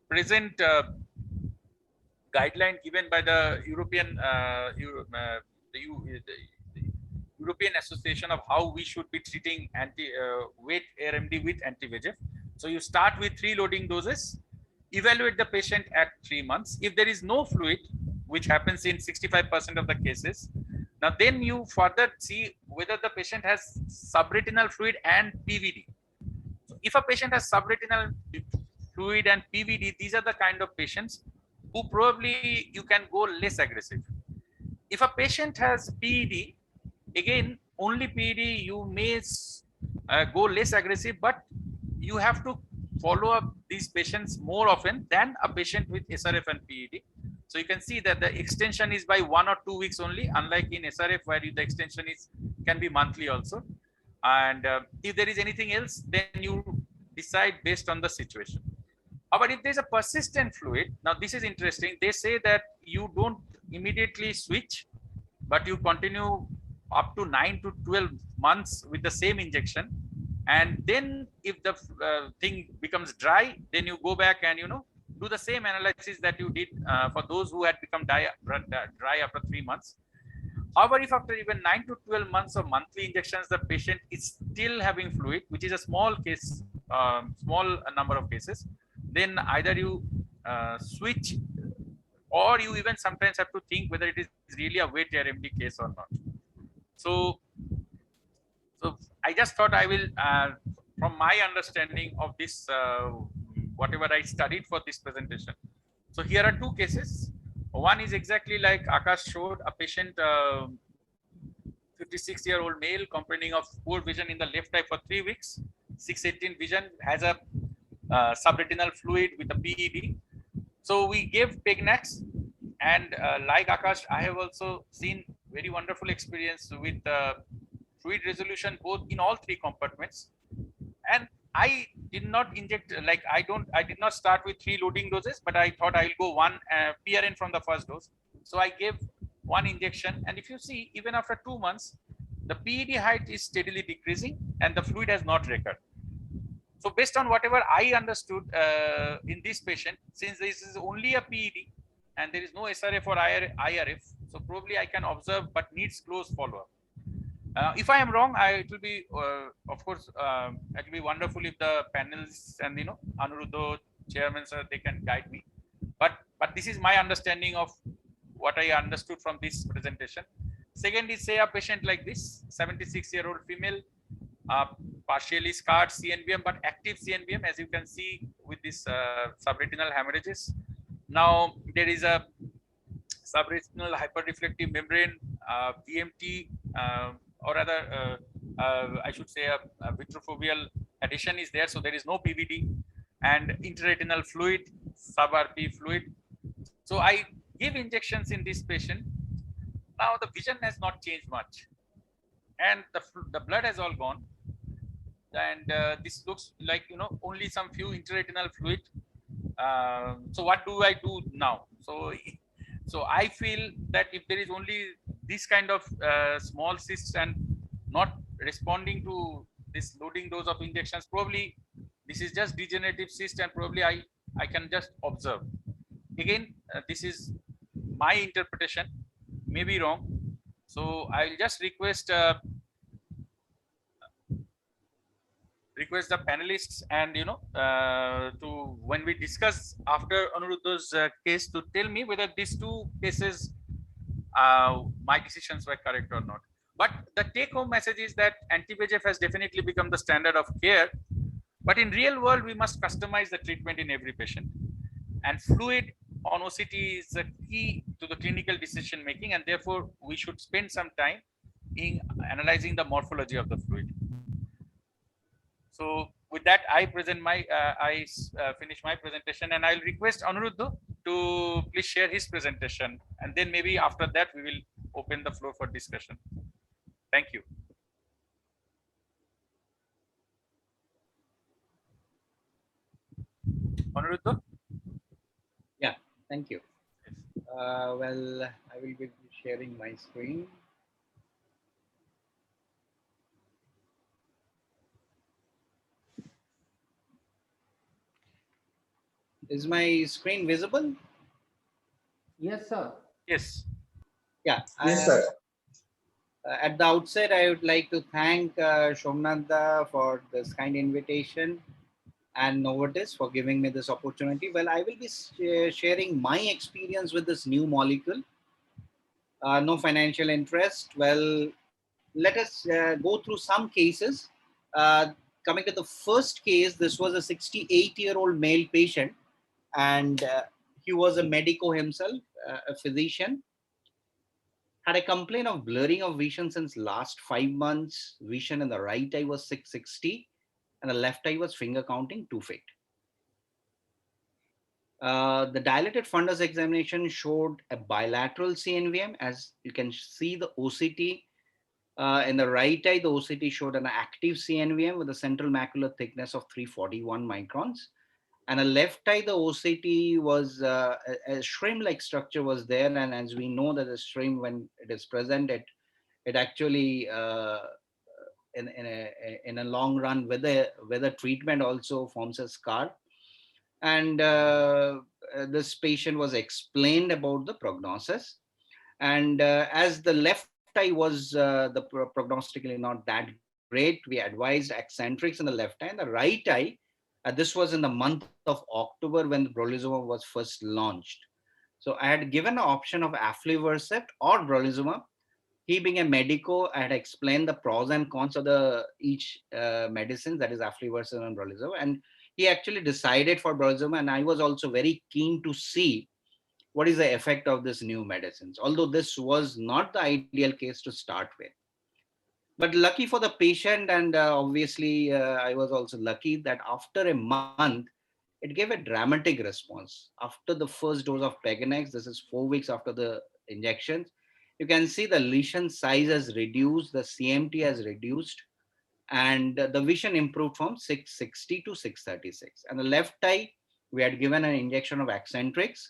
present guideline given by the European European Association of how we should be treating wet AMD with anti-VEGF. So you start with 3 loading doses, evaluate the patient at 3 months. If there is no fluid, which happens in 65% of the cases, now then you further see whether the patient has subretinal fluid and PVD. So if a patient has subretinal fluid and PVD, these are the kind of patients who probably you can go less aggressive. If a patient has PED, again, only PED, you may go less aggressive, but you have to follow up these patients more often than a patient with SRF and PED. So you can see that the extension is by 1 or 2 weeks only, unlike in SRF where the extension can be monthly also. And if there is anything else, then you decide based on the situation. But if there's a persistent fluid, now this is interesting. They say that you don't immediately switch, but you continue up to 9 to 12 months with the same injection. And then if the thing becomes dry, then you go back and, do the same analysis that you did for those who had become dry after 3 months. However, if after even 9 to 12 months of monthly injections, the patient is still having fluid, which is a small number of cases, then either you switch, or you even sometimes have to think whether it is really a wet AMD case or not. So I just thought I will, from my understanding of this, whatever I studied for this presentation. So here are 2 cases. One is exactly like Akash showed, a patient, 56-year-old male complaining of poor vision in the left eye for 3 weeks, 6/18 vision, has a subretinal fluid with a PED. So we gave Pegnax, and like Akash, I have also seen very wonderful experience with fluid resolution both in all 3 compartments. And I did not inject, I did not start with 3 loading doses, but I thought I'll go 1 PRN from the first dose. So I gave 1 injection, and if you see, even after 2 months, the PED height is steadily decreasing and the fluid has not recurred. So based on whatever I understood in this patient, since this is only a PED and there is no SRF or IRF, so probably I can observe but needs close follow-up. If I am wrong, it will be, of course, it will be wonderful if the panels and, Anuruddha, chairman, sir, they can guide me. But this is my understanding of what I understood from this presentation. Second is say a patient like this, 76-year-old female, partially scarred CNVM, but active CNVM, as you can see with this subretinal hemorrhages. Now there is a subretinal hyperreflective membrane, VMT, or rather, I should say a vitreofoveal adhesion is there. So there is no PVD and intraretinal fluid, sub-RP fluid. So I give injections in this patient. Now the vision has not changed much, and the blood has all gone. And this looks like, only some few intraretinal fluid. So what do I do now? So I feel that if there is only this kind of small cysts and not responding to this loading dose of injections, probably this is just degenerative cyst, and probably I can just observe. Again, this is my interpretation, may be wrong. So I'll just request the panelists, and to when we discuss after Anuruddha's case, to tell me whether these two cases my decisions were correct or not. But the take home message is that anti-VEGF has definitely become the standard of care, but in real world we must customize the treatment in every patient, and fluid on OCT is the key to the clinical decision making, and therefore we should spend some time in analyzing the morphology of the fluid. So with that, I present my finish my presentation, and I'll request Anuruddha to please share his presentation, and then maybe after that we will open the floor for discussion. Thank you. Anuruddha? Yeah, thank you. Well, I will be sharing my screen. Is my screen visible? Yes, sir. Yes. Yeah. Yes, sir. At the outset, I would like to thank Somnath for this kind invitation and Novartis for giving me this opportunity. Well, I will be sharing my experience with this new molecule. No financial interest. Well, let us go through some cases. Coming to the first case, this was a 68-year-old male patient, and he was a medico himself, a physician. Had a complaint of blurring of vision since last 5 months. Vision in the right eye was 660, and the left eye was finger counting 2 feet. The dilated fundus examination showed a bilateral CNVM. As you can see, the OCT in the right eye, the OCT showed an active CNVM with a central macular thickness of 341 microns. And a left eye, the OCT was a shrimp-like structure was there. And as we know that the shrimp, when it is present, it actually in a long run with a treatment also forms a scar. And this patient was explained about the prognosis. And as the left eye was prognostically not that great, we advised Accentrix in the left eye. And the right eye, this was in the month of October when the brolucizumab was first launched. So I had given an option of aflibercept or brolucizumab. He being a medico, I had explained the pros and cons of each medicine, that is aflibercept and brolucizumab. And he actually decided for brolucizumab, and I was also very keen to see what is the effect of this new medicines, although this was not the ideal case to start with. But lucky for the patient, and obviously I was also lucky that after a month, it gave a dramatic response. After the first dose of Peganex, this is 4 weeks after the injections, you can see the lesion size has reduced, the CMT has reduced, and the vision improved from 660 to 636. And the left eye, we had given an injection of Accentrix,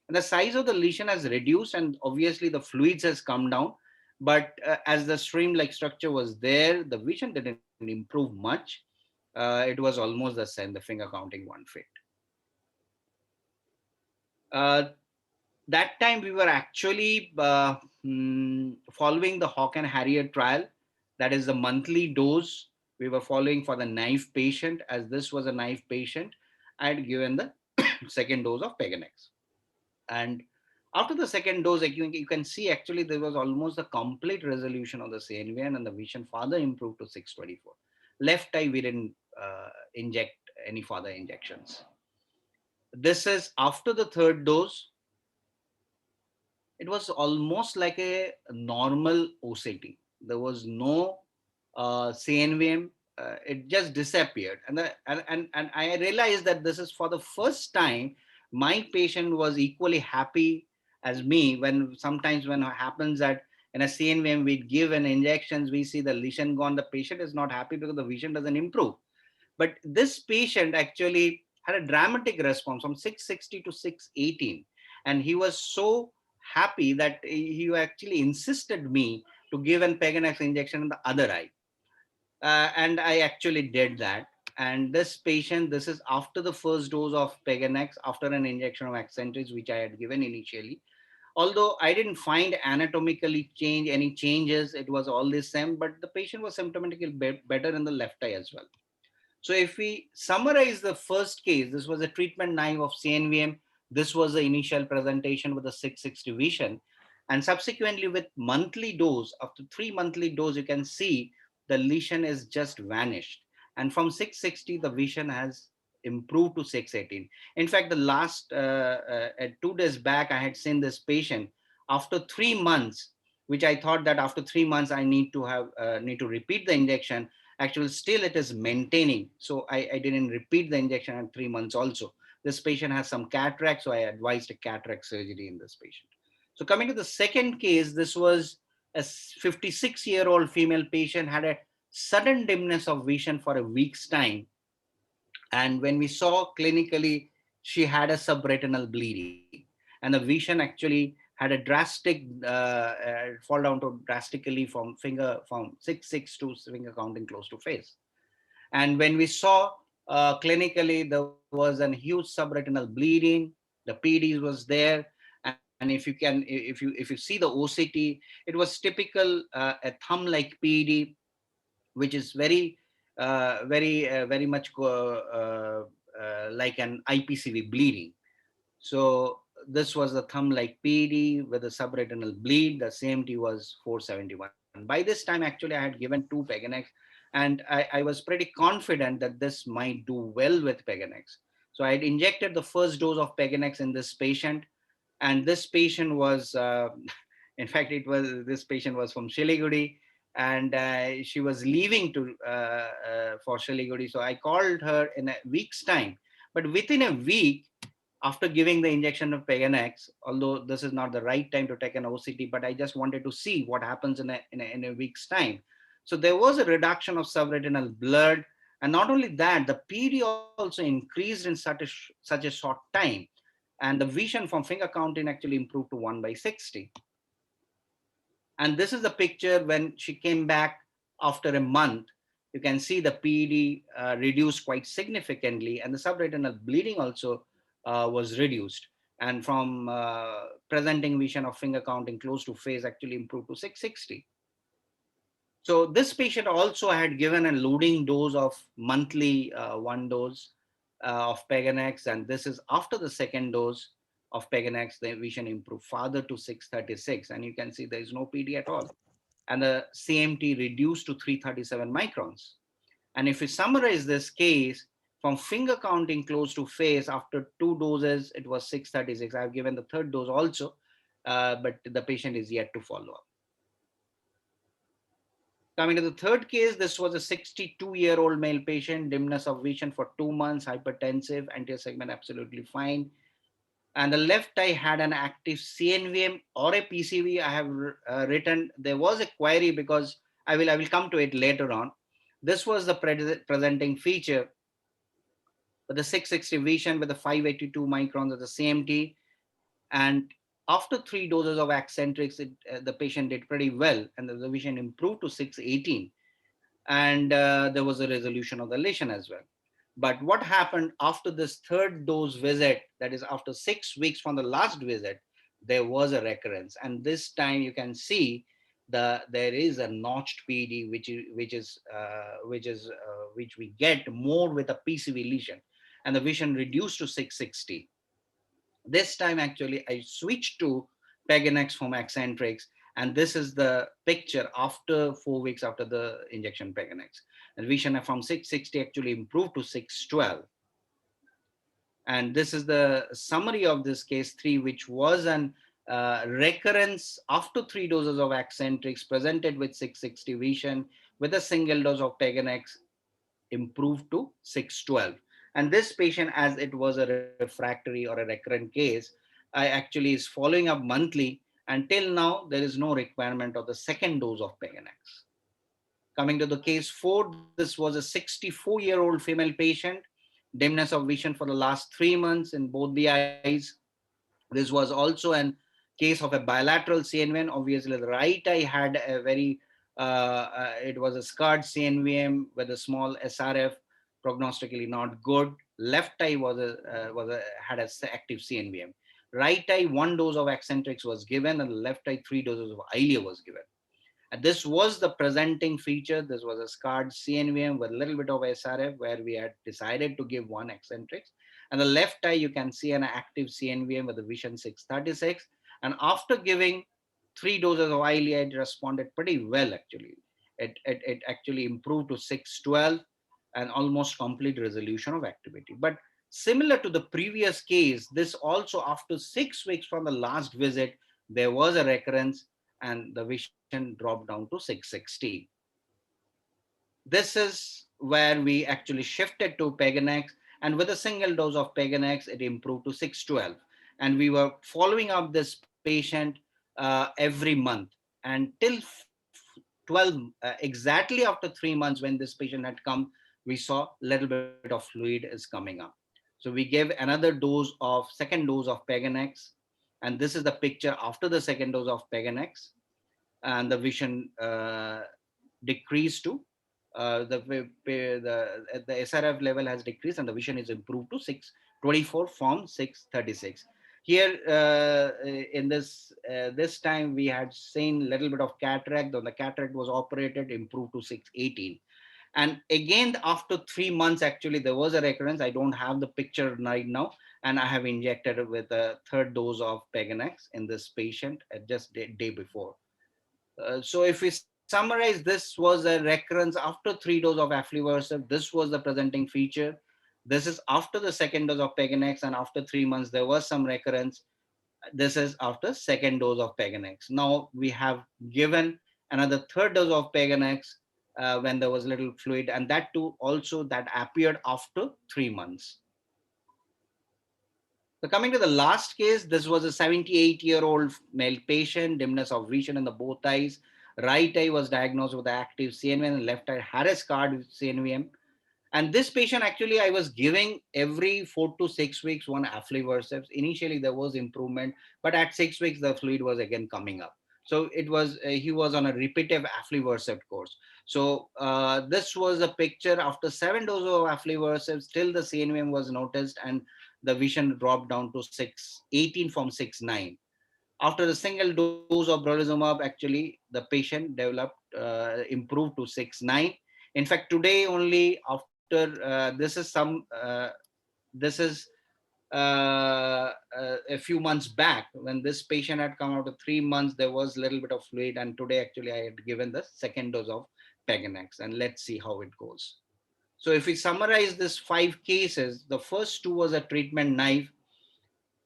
and the size of the lesion has reduced, and obviously the fluids has come down. But as the stream-like structure was there, the vision didn't improve much. It was almost the same, the finger counting 1 feet. That time we were actually following the Hawk and Harrier trial. That is the monthly dose we were following for the naive patient. As this was a naive patient, I had given the second dose of Peganex. And After the second dose, like you can see actually there was almost a complete resolution of the CNVN and the vision further improved to 624. Left eye, we didn't inject any further injections. This is after the third dose. It was almost like a normal OCT. There was no CNVM. It just disappeared. And I realized that this is for the first time my patient was equally happy as me. When sometimes when it happens that in a CNVM we give an injections, we see the lesion gone, the patient is not happy because the vision doesn't improve. But this patient actually had a dramatic response from 660 to 618. And he was so happy that he actually insisted me to give an Peganex injection in the other eye. And I actually did that. And this patient, this is after the first dose of Peganex, after an injection of Accentrix, which I had given initially. Although I didn't find anatomically any changes, it was all the same, but the patient was symptomatically better in the left eye as well. So if we summarize the first case, this was a treatment naive of CNVM. This was the initial presentation with a 660 vision. And subsequently with monthly dose, after 3 monthly dose, you can see the lesion is just vanished. And from 660, the vision has improved to 618. In fact, the last 2 days back, I had seen this patient after 3 months, which I thought that after 3 months, I need to repeat the injection. Actually, still it is maintaining. So I didn't repeat the injection at 3 months also. This patient has some cataract, so I advised a cataract surgery in this patient. So coming to the second case, this was a 56-year-old female patient, had a sudden dimness of vision for a week's time. And when we saw clinically, she had a subretinal bleeding. And the vision actually had a drastic fall down to drastically from 6.6 to finger counting close to face. And when we saw clinically, there was a huge subretinal bleeding. The PD was there, and if you see the OCT, it was typical a thumb-like PD, which is very much like an IPCV bleeding. So this was the thumb-like PD with a subretinal bleed. The CMT was 471. By this time, actually, I had given 2 Peganex, and I was pretty confident that this might do well with Peganex. So I had injected the first dose of Peganex in this patient, and this patient was, in fact, this patient was from Siliguri, and she was leaving for Siliguri. So I called her in a week's time, but within a week, after giving the injection of Peganex, although this is not the right time to take an OCT, but I just wanted to see what happens in a week's time. So there was a reduction of subretinal blood. And not only that, the PD also increased in such a short time. And the vision from finger counting actually improved to 1/60. And this is the picture when she came back after a month. You can see the PD reduced quite significantly, and the subretinal bleeding also was reduced, and from presenting vision of finger counting close to face actually improved to 660. So this patient also had given a loading dose of monthly 1 dose of Peganex, and this is after the second dose of Peganex, the vision improved further to 636, and you can see there is no PD at all. And the CMT reduced to 337 microns. And if we summarize this case, from finger counting close to face, after 2 doses, it was 636. I've given the third dose also, but the patient is yet to follow up. Coming to the third case, this was a 62-year-old male patient, dimness of vision for 2 months, hypertensive, anterior segment absolutely fine. And the left eye had an active CNVM or a PCV. I have written, there was a query because I will come to it later on. This was the presenting feature with the 660 vision with the 582 microns of the CMT. And after 3 doses of Accentrix, the patient did pretty well, and the vision improved to 618. And there was a resolution of the lesion as well. But what happened after this third dose visit, that is after 6 weeks from the last visit, there was a recurrence. And this time you can see there is a notched PD, which we get more with a PCV lesion, and the vision reduced to 660. This time, actually, I switched to Peganex from Accentrix. And this is the picture after 4 weeks after the injection Peganex. And vision from 660 actually improved to 612. And this is the summary of this case 3, which was an recurrence after 3 doses of Accentrix presented with 660 vision with a single dose of Peganex improved to 612. And this patient, as it was a refractory or a recurrent case, I actually is following up monthly. Until now, there is no requirement of the second dose of Peganex. Coming to the case 4, this was a 64-year-old female patient, dimness of vision for the last 3 months in both the eyes. This was also an case of a bilateral CNVM. Obviously, the right eye had a very, it was a scarred CNVM with a small SRF, prognostically not good. Left eye had an active CNVM. Right eye, 1 dose of Accentrix was given, and left eye, 3 doses of Eylea was given. And this was the presenting feature. This was a scarred CNVM with a little bit of SRF, where we had decided to give 1 Accentrix. And the left eye, you can see an active CNVM with a vision 636. And after giving 3 doses of Eylea, it responded pretty well, actually. It actually improved to 612 and almost complete resolution of activity. But similar to the previous case, this also after 6 weeks from the last visit, there was a recurrence and the vision dropped down to 660. This is where we actually shifted to Peganex, and with a single dose of Peganex, it improved to 612. And we were following up this patient every month, and till 12, exactly after 3 months when this patient had come, we saw a little bit of fluid is coming up. So we gave another dose of second dose of Peganex, and this is the picture after the second dose of Peganex, and the vision decreased to the SRF level has decreased, and the vision is improved to 624 from 636. Here in this time we had seen a little bit of cataract. Though the cataract was operated, improved to 618. And again, after 3 months, actually, there was a recurrence. I don't have the picture right now. And I have injected with a third dose of Peganex in this patient just the day before. So if we summarize, this was a recurrence after 3 doses of aflibercept. This was the presenting feature. This is after the second dose of Peganex, and after 3 months, there was some recurrence. This is after second dose of Peganex. Now we have given another third dose of Peganex when there was little fluid, and that too also that appeared after 3 months. So coming to the last case, this was a 78-year-old male patient, dimness of vision in the both eyes. Right eye was diagnosed with active CNVM, and left eye had a scarred CNVM. And this patient, actually, I was giving every 4 to 6 weeks 1 aflibercept. Initially, there was improvement, but at 6 weeks, the fluid was again coming up. So it was he was on a repetitive aflibercept course. So this was a picture after 7 doses of aflibercept. Still, the CNVM was noticed, and the vision dropped down to 618 from 69. After the single dose of brolucizumab, actually, the patient developed improved to 69. In fact, today only after this is a few months back when this patient had come out of 3 months, there was a little bit of fluid, and today actually I had given the second dose of Peganex, and let's see how it goes. So if we summarize this 5 cases, the first 2 was a treatment naive.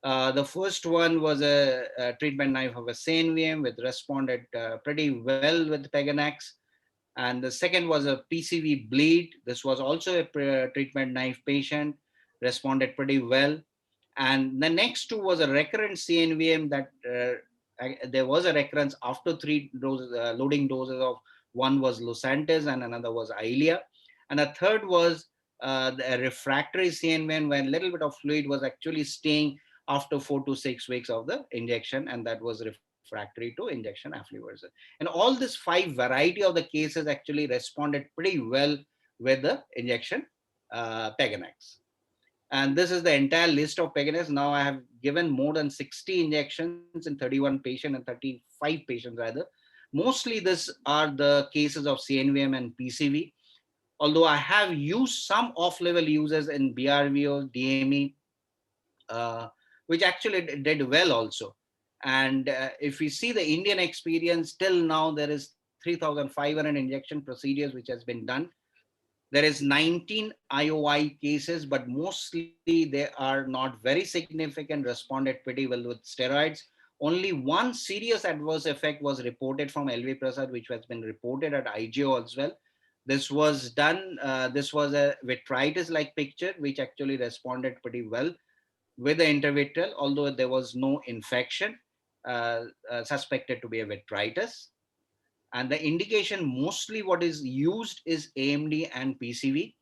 The first one was a treatment naive of a CNVM, which responded pretty well with Peganex. And the second was a PCV bleed. This was also a treatment naive patient, responded pretty well. And the next 2 was a recurrent CNVM that there was a recurrence after 3 doses, loading doses of, one was Lucentis and another was Eylea. And the third was a refractory CNVM where a little bit of fluid was actually staying after 4 to 6 weeks of the injection, and that was refractory to injection aflibercept. And all this 5 variety of the cases actually responded pretty well with the injection Peganex. And this is the entire list of Peganex. Now I have given more than 60 injections in 31 patients and 35 patients rather. Mostly these are the cases of CNVM and PCV. Although I have used some off-label uses in BRVO, DME, which actually did well also. And if we see the Indian experience, till now there is 3,500 injection procedures which has been done. There is 19 IOI cases, but mostly they are not very significant, responded pretty well with steroids. Only one serious adverse effect was reported from LV Prasad, which has been reported at IGO as well. This was done, this was a vitritis-like picture, which actually responded pretty well with the intravitreal, although there was no infection suspected to be a vitritis. And the indication mostly what is used is AMD and PCV.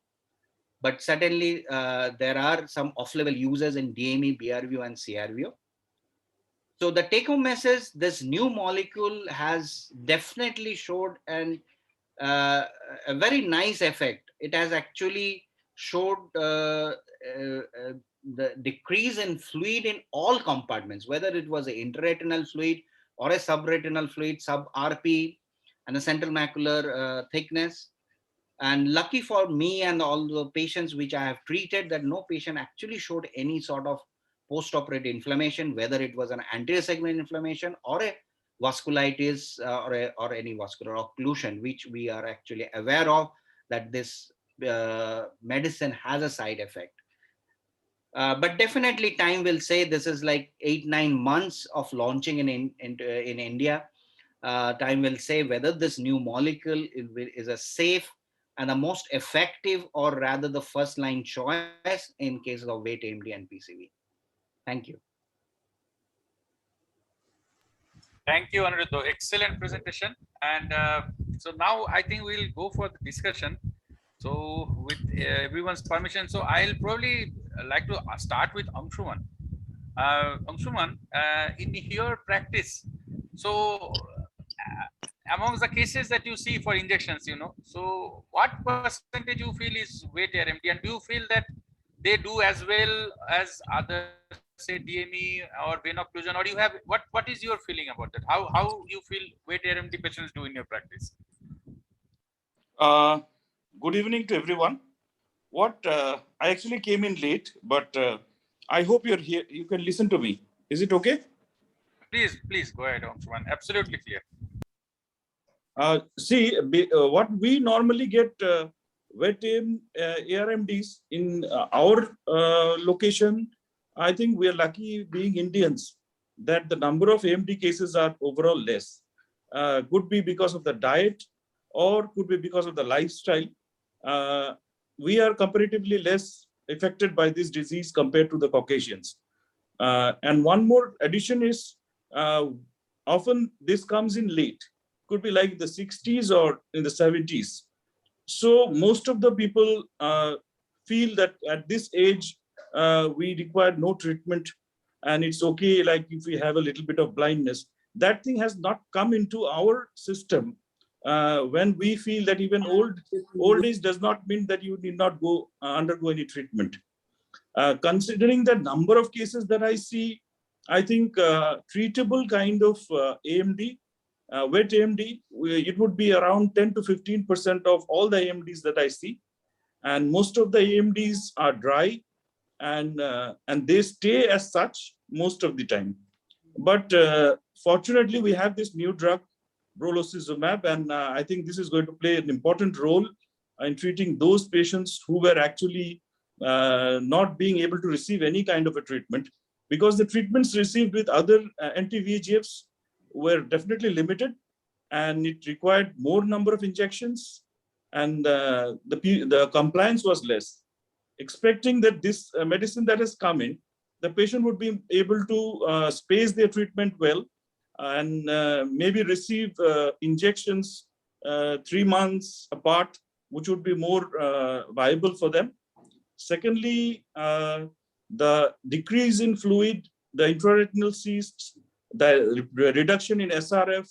But certainly there are some off-label users in DME, BRVO, and CRVO. So the take-home message, this new molecule has definitely showed a very nice effect. It has actually showed the decrease in fluid in all compartments, whether it was an intraretinal fluid or a subretinal fluid, sub-RP, and the central macular thickness. And lucky for me and all the patients which I have treated, that no patient actually showed any sort of post-operative inflammation, whether it was an anterior segment inflammation or a vasculitis or any vascular occlusion, which we are actually aware of, that this medicine has a side effect. But definitely time will say. This is like 8-9 months of launching in India. Time will say whether this new molecule is a safe and the most effective, or rather the first line choice in cases of wet AMD and PCV. Thank you. Thank you, Aniruddha. Excellent presentation. And so now I think we'll go for the discussion. So with everyone's permission, so I'll probably like to start with Anshuman. Anshuman, in your practice, so amongst the cases that you see for injections, so what percentage you feel is wet AMD, and do you feel that they do as well as other, say, DME or vein occlusion, or you have, what is your feeling about that? How you feel wet AMD patients do in your practice? Good evening to everyone. I actually came in late, but I hope you're here. You can listen to me. Is it okay? Please go ahead, Anshuman. Absolutely clear. What we normally get wet ARMDs in our location, I think we are lucky being Indians that the number of AMD cases are overall less. Could be because of the diet or could be because of the lifestyle. We are comparatively less affected by this disease compared to the Caucasians. And one more addition is often this comes in late. Could be like the 60s or in the 70s. So most of the people feel that at this age, we require no treatment and it's okay, like if we have a little bit of blindness. That thing has not come into our system when we feel that even old age does not mean that you need not go undergo any treatment. Considering the number of cases that I see, I think treatable kind of AMD, wet AMD, it would be around 10 to 15% of all the AMDs that I see. And most of the AMDs are dry and they stay as such most of the time. But fortunately, we have this new drug, brolucizumab, and I think this is going to play an important role in treating those patients who were actually not being able to receive any kind of a treatment, because the treatments received with other anti-VEGFs were definitely limited and it required more number of injections and the compliance was less. Expecting that this medicine that has come in, the patient would be able to space their treatment well and maybe receive injections 3 months apart, which would be more viable for them. Secondly, the decrease in fluid, the intraretinal cysts, the reduction in SRF,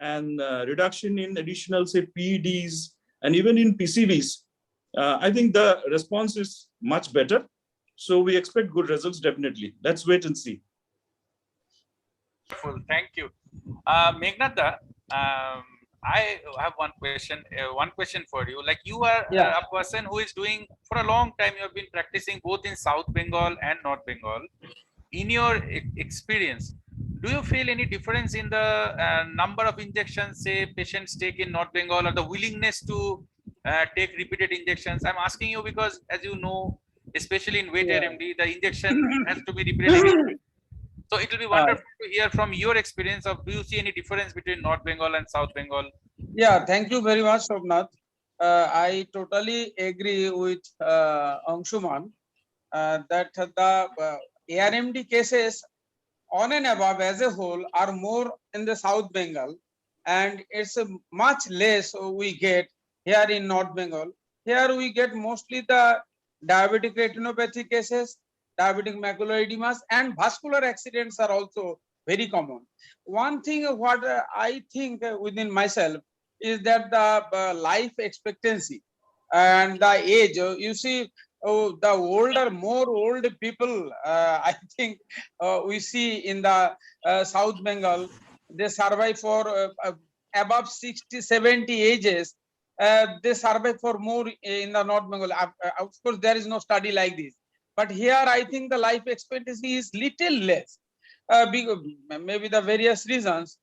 and reduction in additional, say, PEDs, and even in PCVs, I think the response is much better. So we expect good results, definitely. Let's wait and see. Wonderful, thank you. Meghnad, I have one question for you. Like, you are a person who is doing, for a long time, you have been practicing both in South Bengal and North Bengal. in your experience, do you feel any difference in the number of injections, say, patients take in North Bengal, or the willingness to take repeated injections? I'm asking you because, as you know, especially in wet RMD, the injection has to be repeated. So it will be wonderful to hear from your experience of, do you see any difference between North Bengal and South Bengal? Yeah, thank you very much, Shobnath. I totally agree with Anshuman that the ARMD cases on and above as a whole are more in the South Bengal, and it's much less we get here in North Bengal. Here we get mostly the diabetic retinopathy cases, diabetic macular edema, and vascular accidents are also very common. One thing what I think within myself is that the life expectancy and the age, you see, the more old people, I think we see in the South Bengal, they survive for above 60, 70 ages. They survive for more in the North Bengal. Of course, there is no study like this. But here, I think the life expectancy is little less, because maybe the various reasons.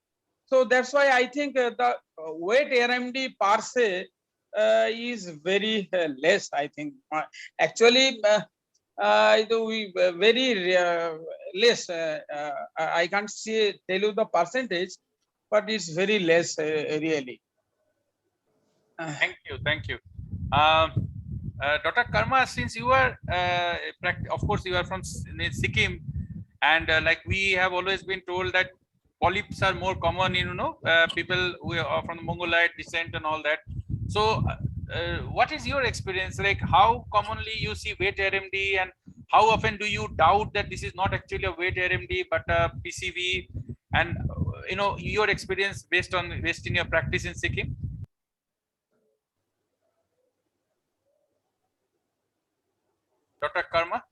So that's why I think the wet RMD per se is very less, I think. Actually, we very less. I can't tell you the percentage, but it's very less really. Thank you, thank you. Dr. Karma, since you are, of course, you are from Sikkim, and like we have always been told that polyps are more common in, people who are from the Mongolite descent and all that. So, what is your experience? Like, how commonly you see wet RMD, and how often do you doubt that this is not actually a wet RMD but a PCV? And your experience based in your practice in Sikkim. Dr. Karma?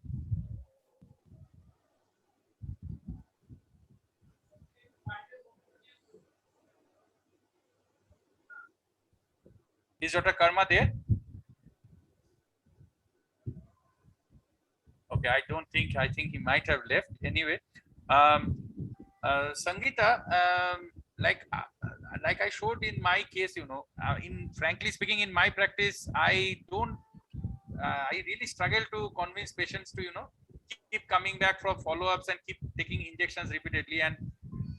Is Dr. Karma there? Okay, I think he might have left anyway. Sangeeta, like I showed in my case, frankly speaking, in my practice, I really struggle to convince patients to, keep coming back for follow-ups and keep taking injections repeatedly. And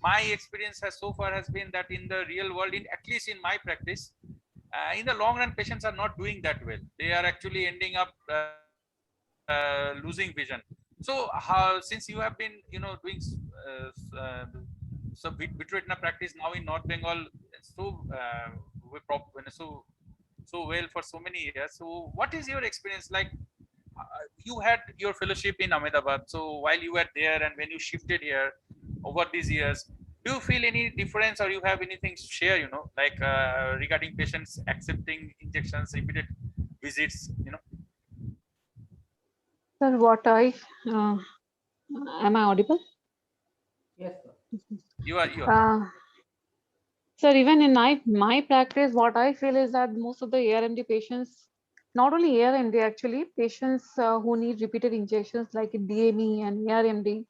my experience so far has been that in the real world, at least in my practice, in the long run, patients are not doing that well. They are actually ending up losing vision. So, since you have been, doing so vitreoretina practice now in North Bengal, so well for so many years. So, what is your experience like? You had your fellowship in Ahmedabad. So, while you were there and when you shifted here over these years, do you feel any difference, or you have anything to share? Like regarding patients accepting injections, repeated visits? Sir, am I audible? Yes, sir. You are. Sir, even in my practice, what I feel is that most of the ARMD patients, not only ARMD actually, patients who need repeated injections like in DME and ARMD,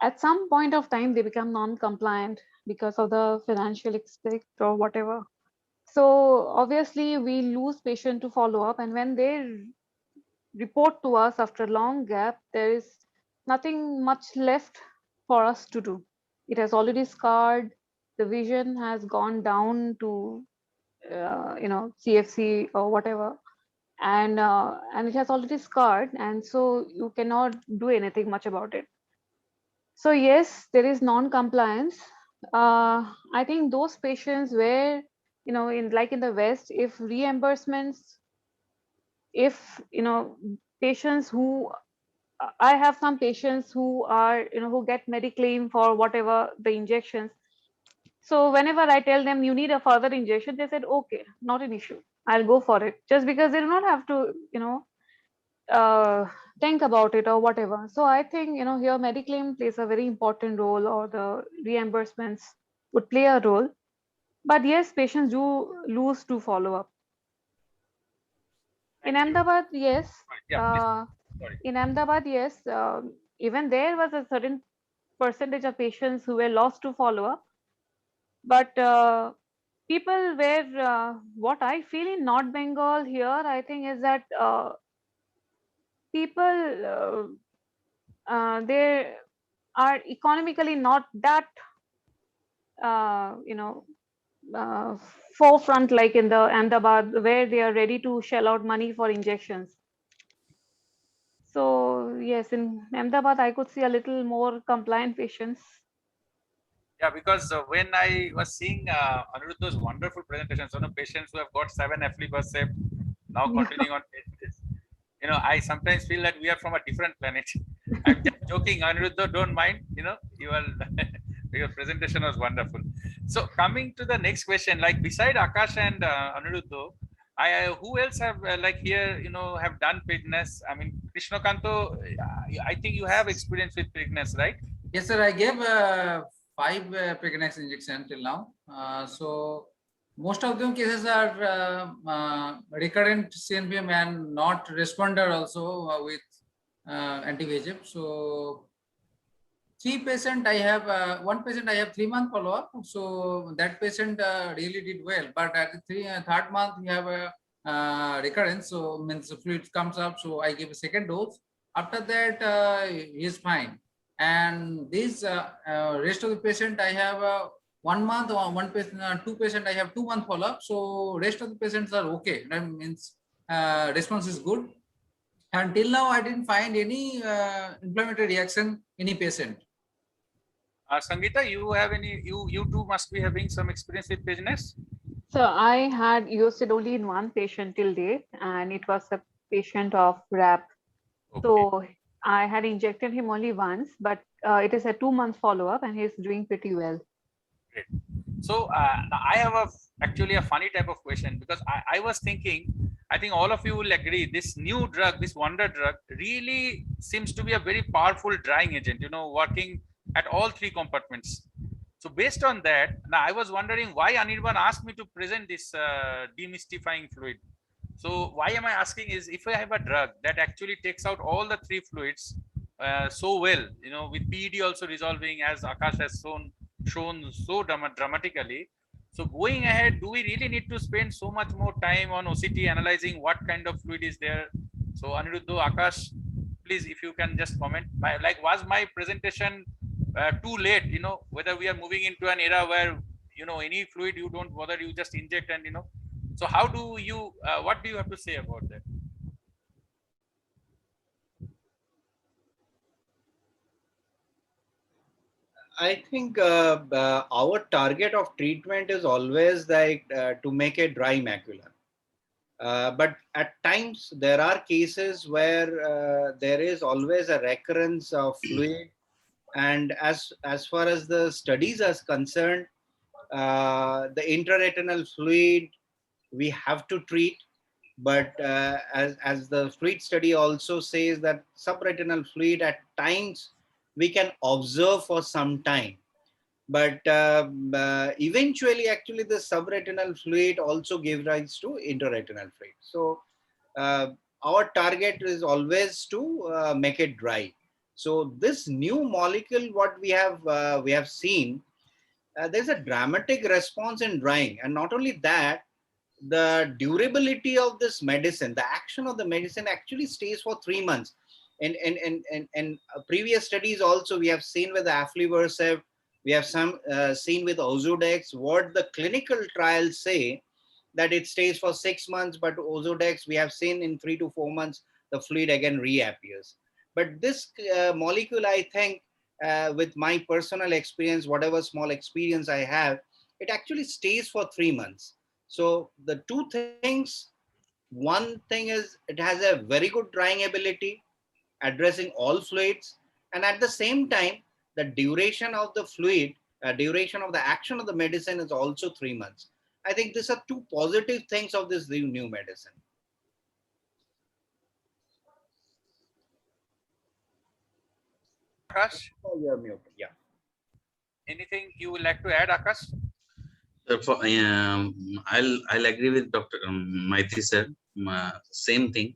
at some point of time they become non-compliant because of the financial aspect or whatever. So obviously we lose patient to follow up, and when they report to us after a long gap, there is nothing much left for us to do. It has already scarred. The vision has gone down to CFC or whatever, and it has already scarred, and so you cannot do anything much about it. So yes, there is non-compliance. I think those patients where, in the West, if reimbursements, if patients who, I have some patients who are, who get Mediclaim for whatever the injections. So whenever I tell them you need a further injection, they said, okay, not an issue, I'll go for it, just because they do not have to, think about it or whatever. So I think, here Mediclaim plays a very important role, or the reimbursements would play a role. But yes, patients do lose to follow up. In Ahmedabad, yes. In Ahmedabad, yes. even there was a certain percentage of patients who were lost to follow-up. But people were, what I feel in North Bengal here, I think is that people, they are economically not that, you know, uh, forefront like in the Ahmedabad, where they are ready to shell out money for injections. So yes, in Ahmedabad, I could see a little more compliant patients. Yeah, because when I was seeing Aniruddha's wonderful presentations on the patients who have got 7 aflibercept, now continuing on patients, you know, I sometimes feel that we are from a different planet. I'm just joking, Aniruddha, don't mind, you know, your presentation was wonderful. So coming to the next question, like beside Akash and Aniruddha, who else have like here, you know, have done Pignas? I mean, Krishnakanto, I think you have experience with Pignas, right? Yes, sir. I gave 5 Preganex injection till now. So most of them cases are recurrent CNPM and not responder also with anti-VEGF. So 3 patient I have, 1 patient I have 3-month follow-up. So that patient really did well, but at the 3rd month we have a recurrence. So means the fluid comes up. So I give a second dose. After that, he is fine. And this rest of the patient I have 1 month or 1 patient, 2 patient I have 2-month follow-up. So rest of the patients are okay. That means response is good. Until now, I didn't find any inflammatory reaction in any patient. Sangeeta, you have any? You too must be having some experience with Pignas. So I had used it only in 1 patient till date, and it was a patient of RAP. Okay. So I had injected him only once, but it is a 2-month follow-up, and he's doing pretty well. Great. So I have actually a funny type of question, because I was thinking, I think all of you will agree, this new drug, this wonder drug, really seems to be a very powerful drying agent, you know, working at all 3 compartments. So based on that, now I was wondering why Anirban asked me to present this demystifying fluid. So why am I asking is, if I have a drug that actually takes out all the 3 fluids so well, you know, with PED also resolving, as Akash has shown so dramatically. So going ahead, do we really need to spend so much more time on OCT analyzing what kind of fluid is there? So Aniruddha, Akash, please, if you can just comment. Was my presentation too late? You know, whether we are moving into an era where, you know, any fluid you don't bother, you just inject, and you know. So how do you? What do you have to say about that? I think our target of treatment is always like to make a dry macula. But at times there are cases where there is always a recurrence of fluid, and as far as the studies are concerned, the intraretinal fluid we have to treat, but as the fluid study also says that subretinal fluid at times we can observe for some time, but eventually actually the subretinal fluid also gives rise to intraretinal fluid. So our target is always to make it dry. So this new molecule, what we have seen, there's a dramatic response in drying, and not only that, the durability of this medicine, the action of the medicine actually stays for 3 months. And previous studies also we have seen with the aflibercept, we have seen with Ozurdex, what the clinical trials say that it stays for 6 months, but Ozurdex we have seen in 3 to 4 months the fluid again reappears. But this molecule, I think, with my personal experience, whatever small experience I have, it actually stays for 3 months. So the 2 things, one thing is it has a very good drying ability, addressing all fluids, and at the same time, the duration of the fluid, duration of the action of the medicine is also 3 months. I think these are 2 positive things of this new medicine. Akash? Oh, you are muted. Yeah. Anything you would like to add, Akash? I'll agree with Dr. Maitri sir. Same thing.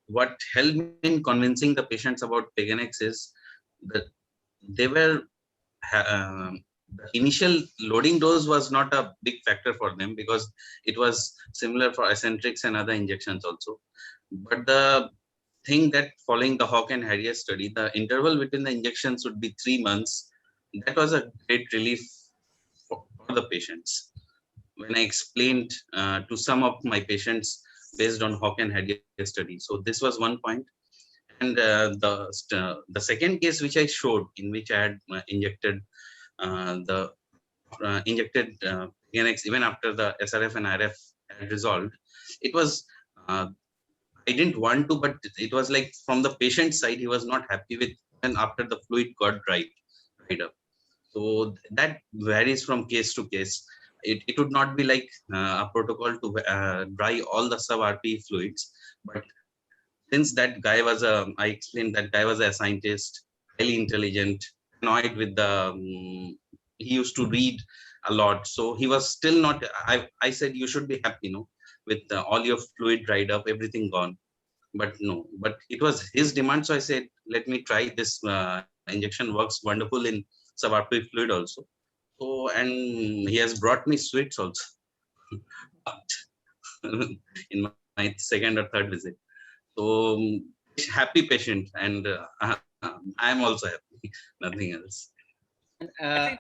what helped me in convincing the patients about Peganex is that they were the initial loading dose was not a big factor for them because it was similar for Eccentrix and other injections also. But the thing that following the Hawk and Harrier study, the interval between the injections would be 3 months. That was a great relief for the patients. When I explained to some of my patients based on Hawk and Harrier study. So this was one point. And the second case which I showed, in which I had injected Peganex even after the SRF and RF had resolved, it was I didn't want to, but it was like from the patient side, he was not happy with, and after the fluid got dried up. So that varies from case to case. It would not be like a protocol to dry all the sub RP fluids, but since that guy was I explained that guy was a scientist, highly intelligent, annoyed with the, he used to read a lot. So he was still not, I said, you should be happy, with all your fluid dried up, everything gone. But no, but it was his demand. So I said, let me try this. Injection works wonderful in subarachnoid fluid also. So, and he has brought me sweets also in my second or third visit. So happy patient, and I am also happy, nothing else. I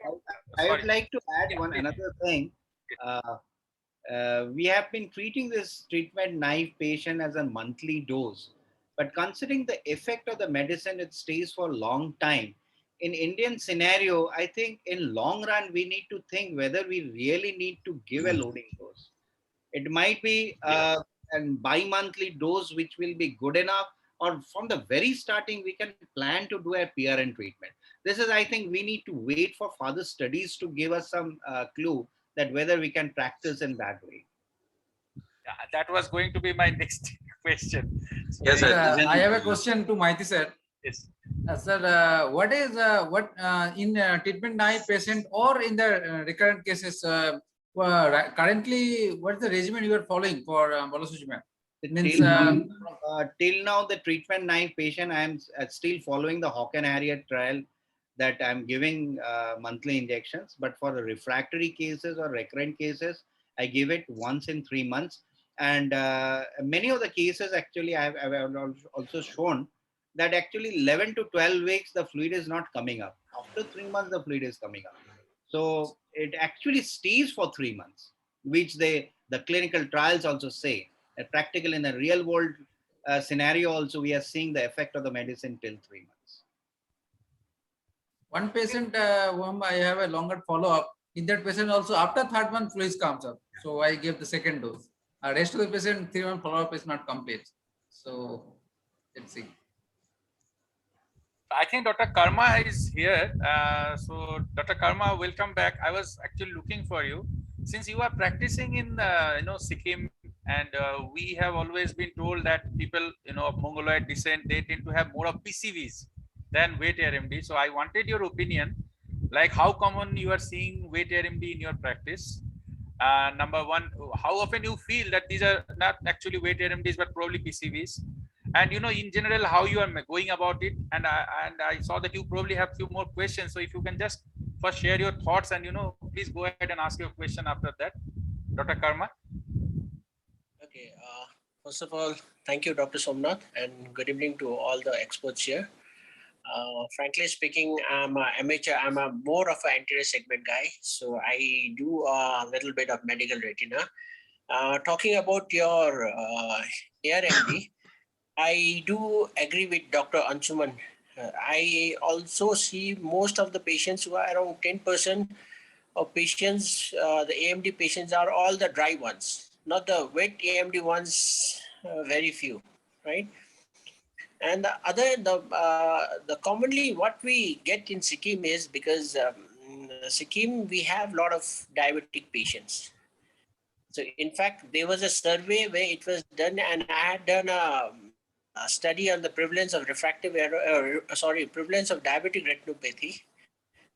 would like to add another thing. We have been treating this treatment-naive patient as a monthly dose, but considering the effect of the medicine, it stays for a long time. In Indian scenario, I think in long run, we need to think whether we really need to give a loading dose. It might be a bi-monthly dose, which will be good enough, or from the very starting, we can plan to do a PRN treatment. This is, I think, we need to wait for further studies to give us some clue that whether we can practice in that way. Yeah, that was going to be my next question. So yes, sir. I have a question to Maiti sir. Yes. Sir, what is in treatment-naive patient or in the recurrent cases? Currently, what is the regimen you are following for Baloxazumab? It means till now, the treatment-naive patient, I am still following the Hawk and Harrier trial that I'm giving monthly injections. But for the refractory cases or recurrent cases, I give it once in 3 months. And many of the cases, actually, I have also shown that actually 11 to 12 weeks, the fluid is not coming up. After 3 months, the fluid is coming up. So it actually stays for 3 months, which the clinical trials also say. Practical in the real world scenario also, we are seeing the effect of the medicine till 3 months. One patient whom I have a longer follow-up, in that patient also after 3rd month fluids comes up. So I gave the second dose. Rest of the patient 3-month follow-up is not complete. So let's see. I think Dr. Karma is here. So Dr. Karma, welcome back. I was actually looking for you. Since you are practicing in Sikkim, and we have always been told that people of Mongoloid descent, they tend to have more of PCVs than wet RMD. So I wanted your opinion, like how common you are seeing wet RMD in your practice. Number one, how often you feel that these are not actually wet RMDs but probably PCVs, and in general how you are going about it. And I saw that you probably have few more questions. So if you can just first share your thoughts, and please go ahead and ask your question after that, Dr. Karma. Okay. First of all, thank you, Dr. Somnath, and good evening to all the experts here. Frankly speaking, I'm an amateur. I'm more of an anterior segment guy. So I do a little bit of medical retina. Talking about your ARMD, I do agree with Dr. Anshuman. I also see most of the patients, who are around 10% of patients, the AMD patients are all the dry ones, not the wet AMD ones, very few, right? And the commonly what we get in Sikkim is because Sikkim, we have a lot of diabetic patients. So in fact, there was a survey where it was done, and I had done a study on the prevalence of prevalence of diabetic retinopathy.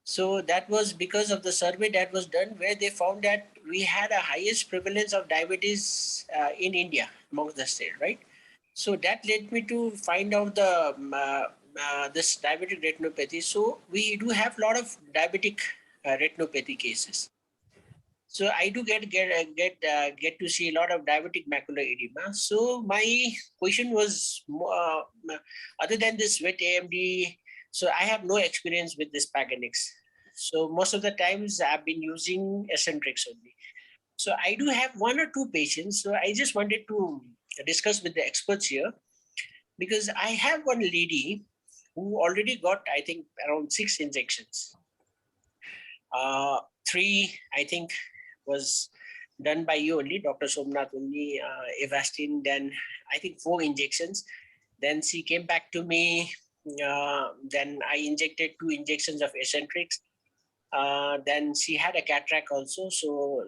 So that was because of the survey that was done, where they found that we had a highest prevalence of diabetes in India amongst the state, right? So that led me to find out the this diabetic retinopathy. So we do have a lot of diabetic retinopathy cases. So I do get to see a lot of diabetic macular edema. So my question was, other than this wet AMD, so I have no experience with this Paganix. So most of the times I've been using Eccentrix only. So I do have 1 or 2 patients. So I just wanted to discuss with the experts here, because I have one lady who already got, I think, around 6 injections. 3, I think, was done by you only, Dr. Somnath only, Avastin, then I think 4 injections. Then she came back to me. Then I injected 2 injections of Eccentrix. Then she had a cataract also. So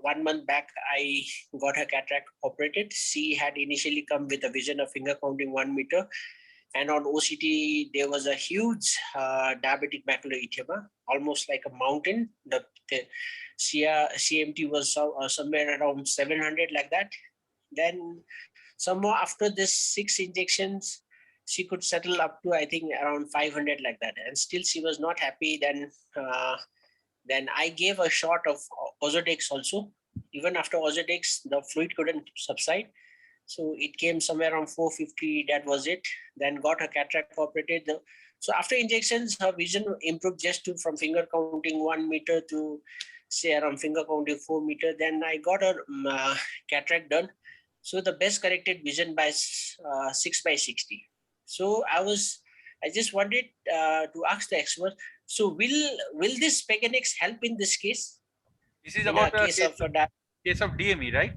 1 month back, I got her cataract operated. She had initially come with a vision of finger counting 1 meter. And on OCT, there was a huge diabetic macular edema, almost like a mountain. The CMT was somewhere around 700, like that. Then somehow after this 6 injections, she could settle up to, I think, around 500, like that. And still she was not happy. Then I gave a shot of Ozurdex also. Even after Ozurdex, the fluid couldn't subside. So it came somewhere around 450, that was it. Then got her cataract operated. So after injections, her vision improved just from finger counting 1 meter to say around finger counting 4 meter. Then I got her cataract done. So the best corrected vision by 6/60. So I just wanted to ask the expert. So will this Paganix help in this case? This is about a case of DME, right?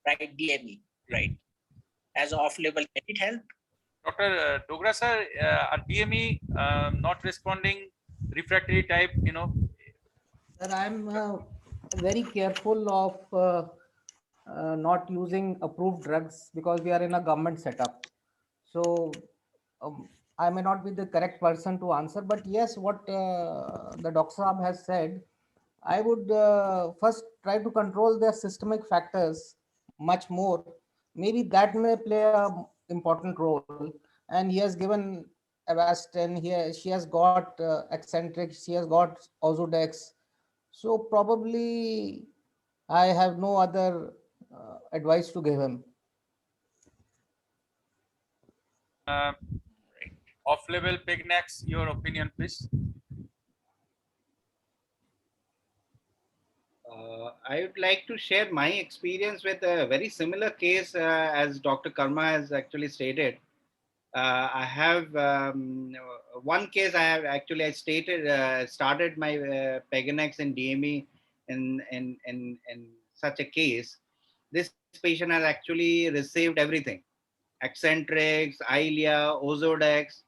Right, DME, right. As off-label, can it help? Dr. Dogra sir, are DME not responding, refractory type, Sir, I'm very careful of not using approved drugs because we are in a government setup. So I may not be the correct person to answer, but yes, what the Dr. Saab has said, I would first try to control their systemic factors much more. Maybe that may play an important role. And he has given Avastin, she has got Eccentrix, she has got Ozurdex. So probably I have no other advice to give him. Off-label Pegnax, your opinion, please. I would like to share my experience with a very similar case as Dr. Karma has actually stated. I have one case. I started my Peganax and DME in such a case. This patient has actually received everything: Eccentrix, Eylea, Ozurdex,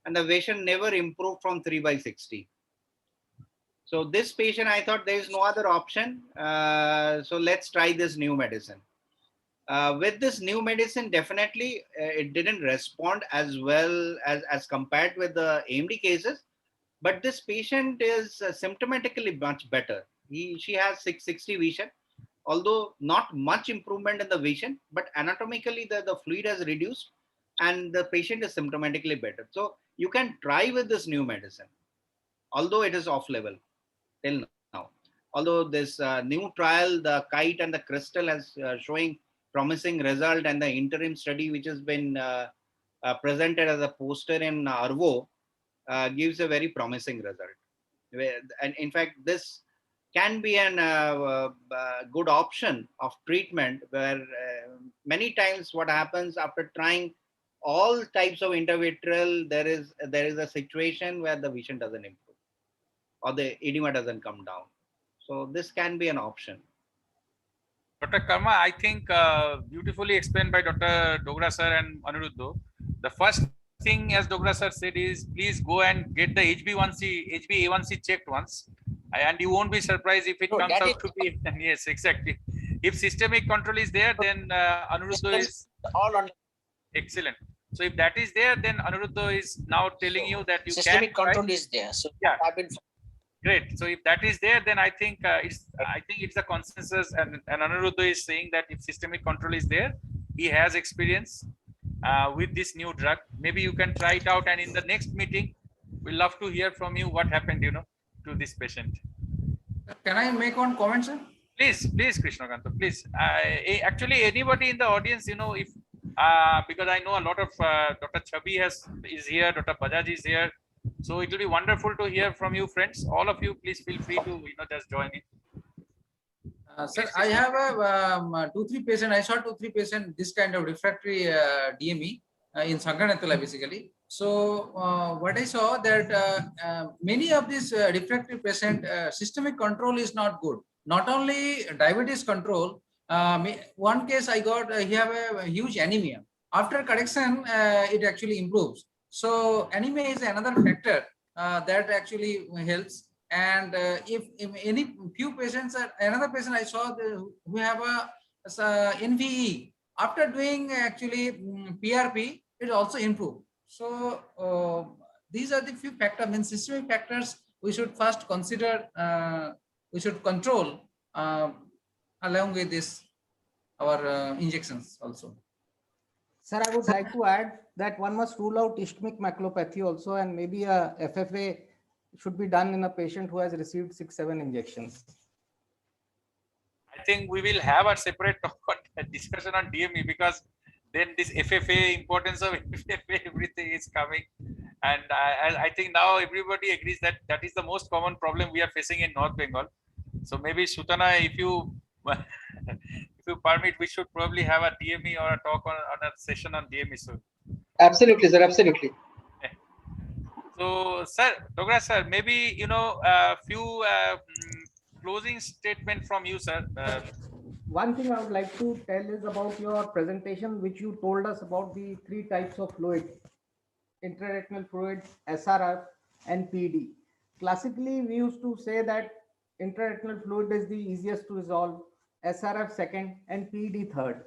and the vision never improved from 3/60. So this patient, I thought there is no other option. So let's try this new medicine. With this new medicine, definitely it didn't respond as well as compared with the AMD cases. But this patient is symptomatically much better. She has 660 vision, although not much improvement in the vision, but anatomically the fluid has reduced and the patient is symptomatically better. So you can try with this new medicine, although it is off-label till now. Although this new trial, the KITE and the Crystal, has showing promising result, and the interim study which has been presented as a poster in ARVO gives a very promising result. And in fact, this can be a good option of treatment where many times what happens after trying all types of intravitreal, there is a situation where the vision doesn't improve or the edema doesn't come down. So this can be an option. Dr. Karma, I think beautifully explained by Dr. Dogra sir and Aniruddha. The first thing, as Dogra sir said, is please go and get the HbA1c checked once, and you won't be surprised if it comes out to be, yes, exactly. If systemic control is there, then Aniruddha is all on. Excellent. So if that is there, then Aniruddha is now telling you that you systemic can control is there. So yeah, I've been. Great. So if that is there, then I think it's a consensus, and Aniruddha is saying that if systemic control is there, he has experience with this new drug. Maybe you can try it out, and in the next meeting, we'll love to hear from you what happened, to this patient. Can I make one comment, sir? Please, Krishnakanto, please. Actually, anybody in the audience, if because I know a lot of Dr. Chabi is here, Dr. Bajaj is here, so it will be wonderful to hear from you, friends. All of you, please feel free to just join in. Sir, I have a 2-3 patient. I saw 2-3 patient this kind of refractory DME in Sankaranathala basically. So what I saw that many of these refractory patient systemic control is not good. Not only diabetes control. One case I got he have a huge anemia. After correction, it actually improves. So anemia is another factor that actually helps. And if any few patients, another patient I saw who have a NVE, after doing actually PRP, it also improved. So these are the few factors. I mean, systemic factors we should first consider. We should control along with this our injections also. Sir, I would like to add that one must rule out ischemic maculopathy also, and maybe a FFA should be done in a patient who has received 6-7 injections. I think we will have a separate discussion on DME, because then this FFA, importance of FFA, everything is coming. And I think now everybody agrees that that is the most common problem we are facing in North Bengal. So maybe Sutana, if you permit, we should probably have a DME or a talk on a session on DME soon. Absolutely, sir. Absolutely. So, sir, Dogra sir, maybe a few closing statement from you, sir. One thing I would like to tell is about your presentation, which you told us about the 3 types of fluid: intraretinal fluid, SRF, and PD. Classically, we used to say that intraretinal fluid is the easiest to resolve, SRF second, and PD third.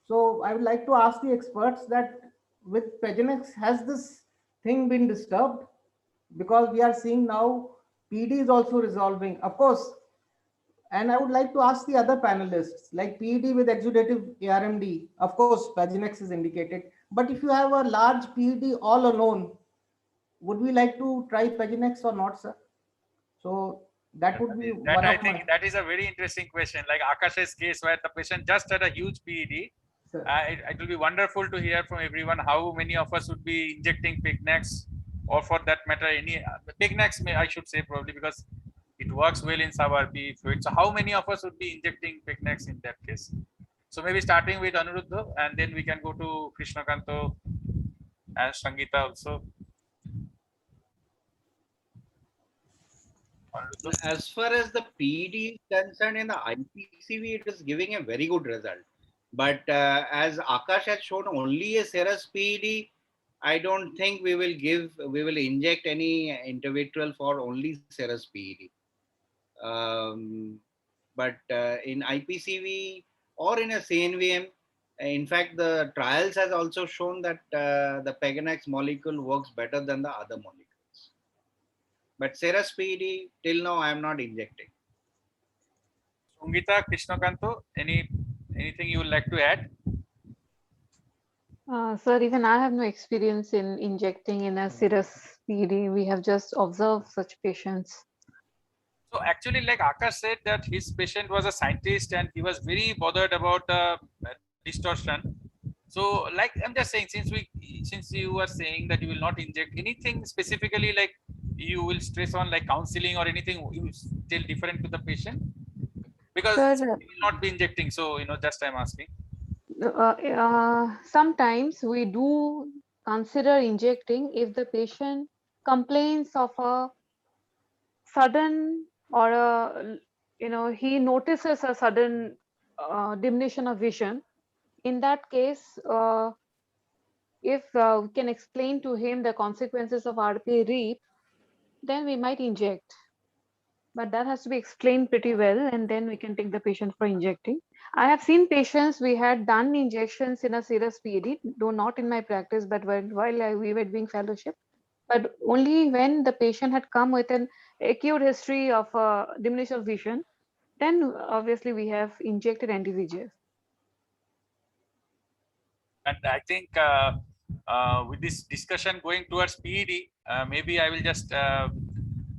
So I would like to ask the experts that with Pegenex, has this thing been disturbed? Because we are seeing now PD is also resolving, of course. And I would like to ask the other panelists, like PED with exudative ARMD, of course, Pagenex is indicated. But if you have a large PED all alone, would we like to try Pagenex or not, sir? So that would be that. I think that is a very interesting question. Like Akash's case, where the patient just had a huge PED. It will be wonderful to hear from everyone how many of us would be injecting Pignex, or for that matter, any Pignex, I should say, probably, because it works well in sub-RP fluid. So how many of us would be injecting Pignex in that case? So maybe starting with Anuruddha, and then we can go to Krishnakanto and Sangeeta also. As far as the PED is concerned, in the IPCV, it is giving a very good result. But as Akash has shown only a serous PED, I don't think we will inject any intravitreal for only serous PED. But in IPCV or in a CNVM, in fact, the trials has also shown that the Pegenex molecule works better than the other molecules. But serous PED, till now, I am not injecting. Sangeeta, Krishnakanto, anything you would like to add? Sir, even I have no experience in injecting in a serous PED. We have just observed such patients. So actually, like Akash said, that his patient was a scientist and he was very bothered about distortion. So, like I'm just saying, since you are saying that you will not inject anything specifically, like you will stress on like counseling or anything, you still different to the patient, because you will not be injecting. So just I'm asking. Sometimes we do consider injecting if the patient complains of a sudden or he notices a sudden diminution of vision. In that case, if we can explain to him the consequences of RP-REAP, then we might inject. But that has to be explained pretty well, and then we can take the patient for injecting. I have seen patients, we had done injections in a serous PED, though not in my practice, but while we were doing fellowship, but only when the patient had come with an acute history of diminution of vision, then obviously we have injected anti-VEGF. And I think with this discussion going towards PED, maybe I will just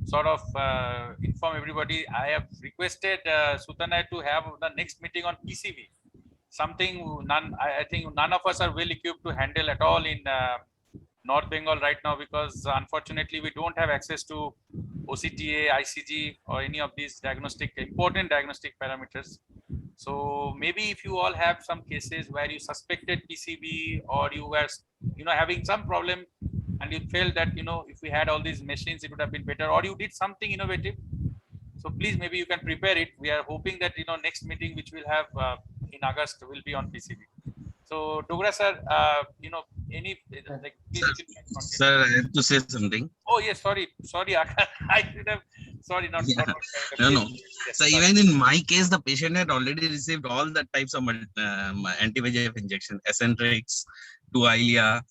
sort of inform everybody. I have requested Sutanay to have the next meeting on PCV. Something I think none of us are well equipped to handle at all in North Bengal right now, because unfortunately we don't have access to OCTA, ICG, or any of these important diagnostic parameters. So maybe if you all have some cases where you suspected PCB, or you were having some problem and you felt that if we had all these machines it would have been better, or you did something innovative, so please maybe you can prepare it. We are hoping that next meeting which we'll have in August will be on PCB. So Dogra sir, any like please, Sir, I have to say something. Oh yes, sorry, Akash. I should have. Sorry, not. Yeah. Not No. Yes, So sorry. even in my case, the patient had already received all the types of anti-VEGF injection, Eccentrix, Eylea,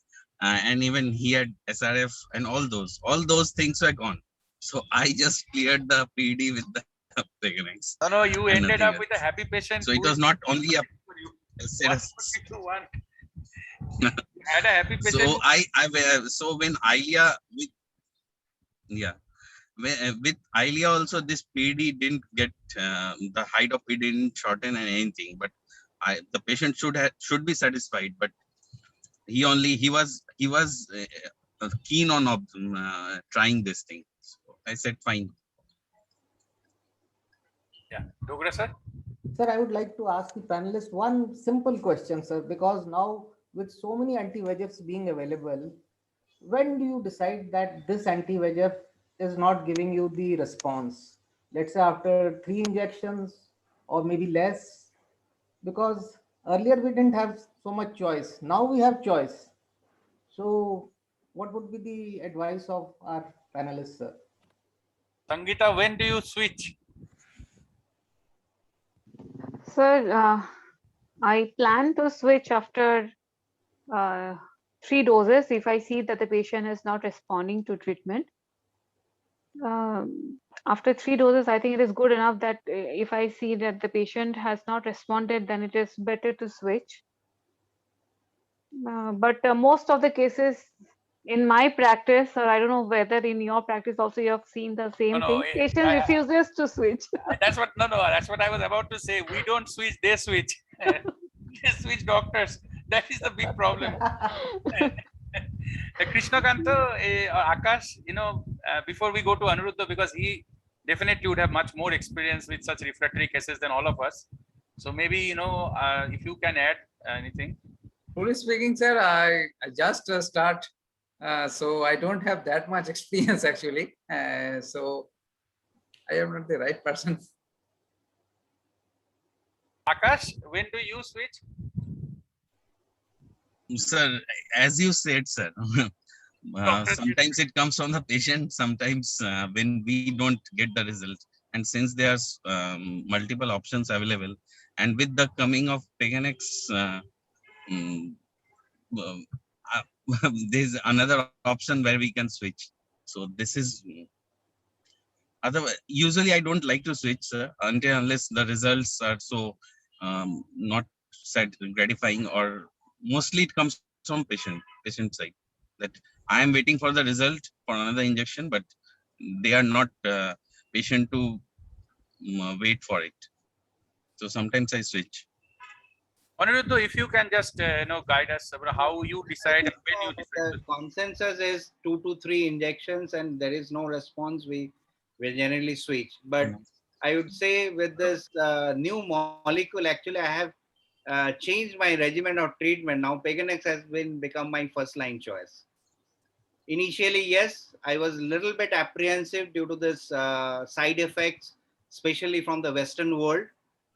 and even he had SRF and all those things were gone. So I just cleared the PD with the Teganex. No, you and ended nothing up else. with a happy patient. So it was not only a What would you want? You had a happy patient. So when Eylea with Eylea also, this PD didn't get the height of PD didn't shorten and anything, but the patient should be satisfied. But he was keen on trying this thing. So I said fine. Yeah, Dogra sir. Sir, I would like to ask the panelists one simple question, sir, because now with so many anti-VEGFs being available, when do you decide that this anti-VEGF is not giving you the response? Let's say after 3 injections or maybe less, because earlier we didn't have so much choice. Now we have choice. So what would be the advice of our panelists, sir? Sangeeta, when do you switch? Sir, I plan to switch after 3 doses if I see that the patient is not responding to treatment. After 3 doses, I think it is good enough that if I see that the patient has not responded, then it is better to switch. But most of the cases in my practice, or I don't know whether in your practice also you have seen the same thing, patient refuses to switch. That's what that's what I was about to say. We don't switch, they switch. They switch doctors. That is the big problem. Krishnakanta or Akash, before we go to Anuruddha, because he definitely would have much more experience with such refractory cases than all of us. So maybe, if you can add anything. Truly speaking, sir, I just start, so I don't have that much experience actually. So I am not the right person. Akash, when do you switch? Sir, as you said, sir, sometimes it comes from the patient, sometimes when we don't get the result. And since there's multiple options available, and with the coming of Teganex, there's another option where we can switch. So this is otherwise. Usually, I don't like to switch, sir, unless the results are so not gratifying, or mostly it comes from patient side, that I am waiting for the result for another injection, but they are not patient to wait for it. So sometimes I switch. Anuruddha, if you can just guide us about how you decide and when you decide. The consensus is 2 to 3 injections, and there is no response. We generally switch. But I would say with this new molecule, actually, I have changed my regimen of treatment. Now, Peganex has become my first line choice. Initially, yes, I was a little bit apprehensive due to this side effects, especially from the Western world.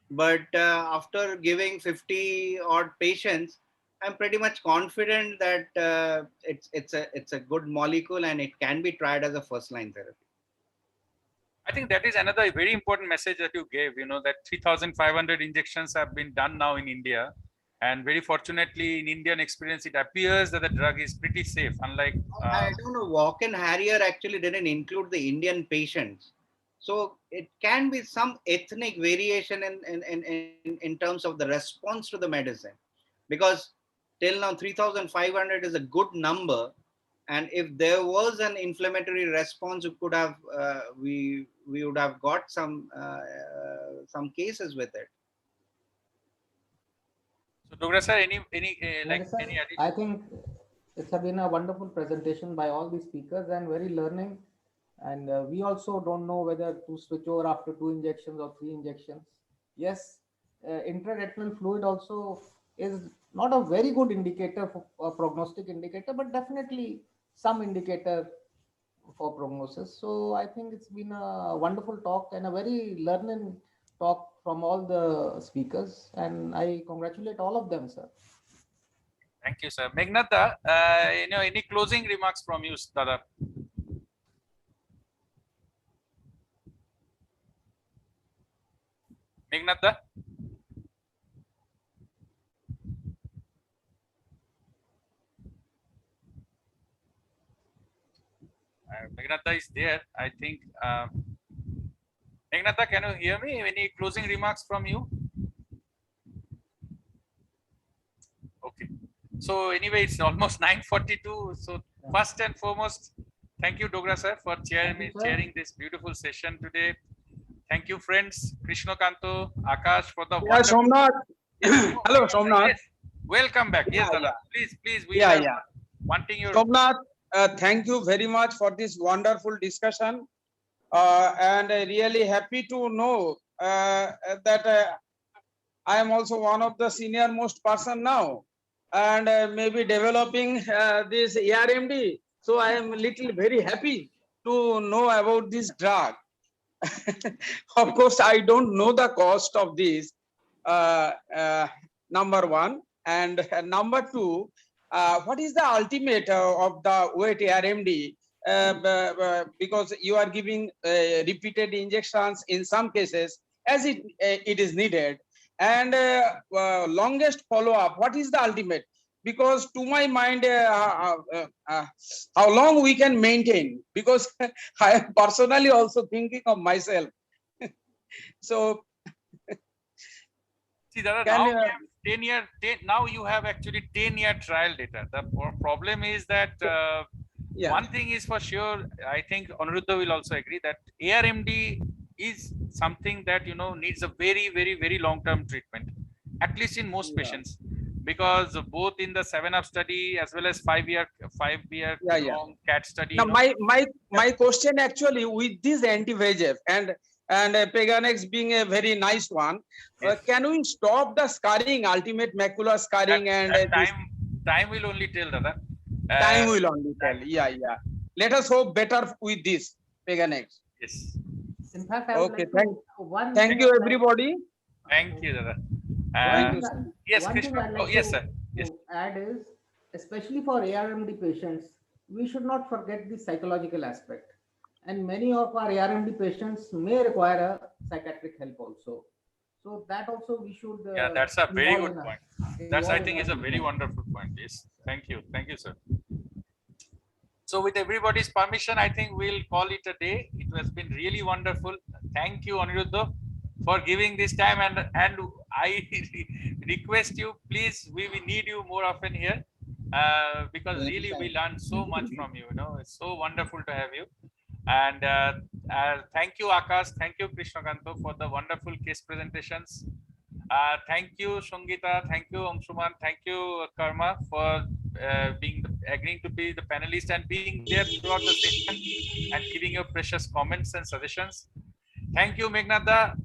But after giving 50 odd patients, I'm pretty much confident that it's a good molecule and it can be tried as a first line therapy. I think that is another very important message that you gave, that 3,500 injections have been done now in India. And very fortunately, in Indian experience, it appears that the drug is pretty safe, unlike... I don't know, Walk and Harrier actually didn't include the Indian patients. So it can be some ethnic variation in terms of the response to the medicine. Because till now 3,500 is a good number. And if there was an inflammatory response, we could have we would have got some cases with it. So, Dogra sir, any Sir, any addition? I think it's been a wonderful presentation by all the speakers and very learning. And we also don't know whether to switch over after 2 injections or 3 injections. Yes, intraretinal fluid also is not a very good indicator for a prognostic indicator, but definitely some indicator for prognosis. So I think it's been a wonderful talk and a very learning talk from all the speakers, and I congratulate all of them, sir. Thank you, sir. Meghnad, any closing remarks from you, Dada? Meghnad? Meghnad is there, I think. Meghnad, can you hear me? Any closing remarks from you? Okay. So anyway, it's almost 9:42. So first and foremost, thank you, Dogra sir, for chairing this beautiful session today. Thank you, friends. Krishnakanto, Akash, for the Somnath. Hello, Somnath. Yes. Welcome back. Yes, Dada. Please. We are wanting your. Somnath, thank you very much for this wonderful discussion. And really happy to know that I am also one of the senior most person now, and maybe developing this ARMD. So I am little very happy to know about this drug. Of course, I don't know the cost of this, number one. And number two, what is the ultimate of the wet ARMD? Because you are giving repeated injections in some cases as it is needed. And longest follow-up, what is the ultimate? Because to my mind, how long we can maintain? Because I am personally also thinking of myself. So, see, now now you have actually 10-year trial data. The problem is that one thing is for sure, I think Aniruddha will also agree that ARMD is something that needs a very, very, very long-term treatment, at least in most patients, because both in the 7-up study as well as 5-year long CAT study. Now, my question actually with this anti-VEGF and Peganex being a very nice one, can we stop the scarring, ultimate macular scarring? Time will only tell, Dada. Time will only tell. Yeah. Let us hope better with this Peganex. Yes. In fact, I okay. One thank you, everybody. Thank you, Dada. Yes, Krishna. Yes, sir. Yes. Add is, especially for ARMD patients, we should not forget the psychological aspect. And many of our ARMD patients may require a psychiatric help also. So that also we should. Yeah, that's a very good point. That's, I think, is a very wonderful point. Yes. Thank you, sir. So with everybody's permission, I think we'll call it a day. It has been really wonderful. Thank you, Aniruddha, for giving this time. And I request you, please, we need you more often here because really we learned so much from you. It's so wonderful to have you. And thank you, Akash. Thank you, Krishnakanto, for the wonderful case presentations. Thank you, Shongita. Thank you, Amshuman. Thank you, Karma, for agreeing to be the panelist and being there throughout the session and giving your precious comments and suggestions. Thank you, Meghnad.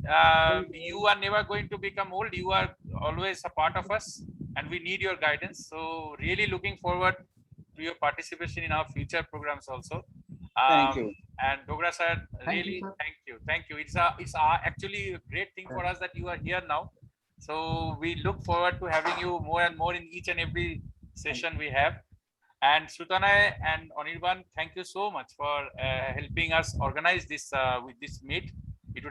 You are never going to become old. You are always a part of us, and we need your guidance. So, really looking forward to your participation in our future programs also. Thank you. And Dogra sir, really thank you. It's actually a great thing for us that you are here now. So we look forward to having you more and more in each and every session we have. And Srutanay and Anirban, thank you so much for helping us organize this with this meet. It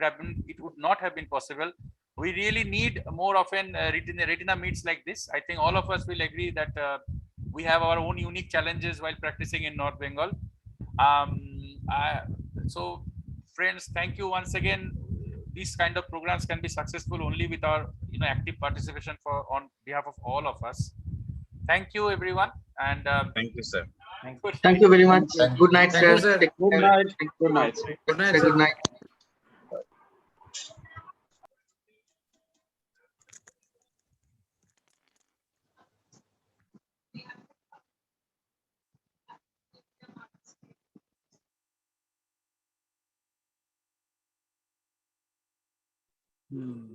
would not have been possible. We really need more often retina meets like this. I think all of us will agree that we have our own unique challenges while practicing in North Bengal. So friends, thank you once again. These kind of programs can be successful only with our active participation on behalf of all of us. Thank you, everyone. And Thank you, sir. Thank you very much. Thank you. Good night, Thank you, sir. sir. Take Good care. night. Thank Good you. night. Good night, Say sir. good night. Hmm.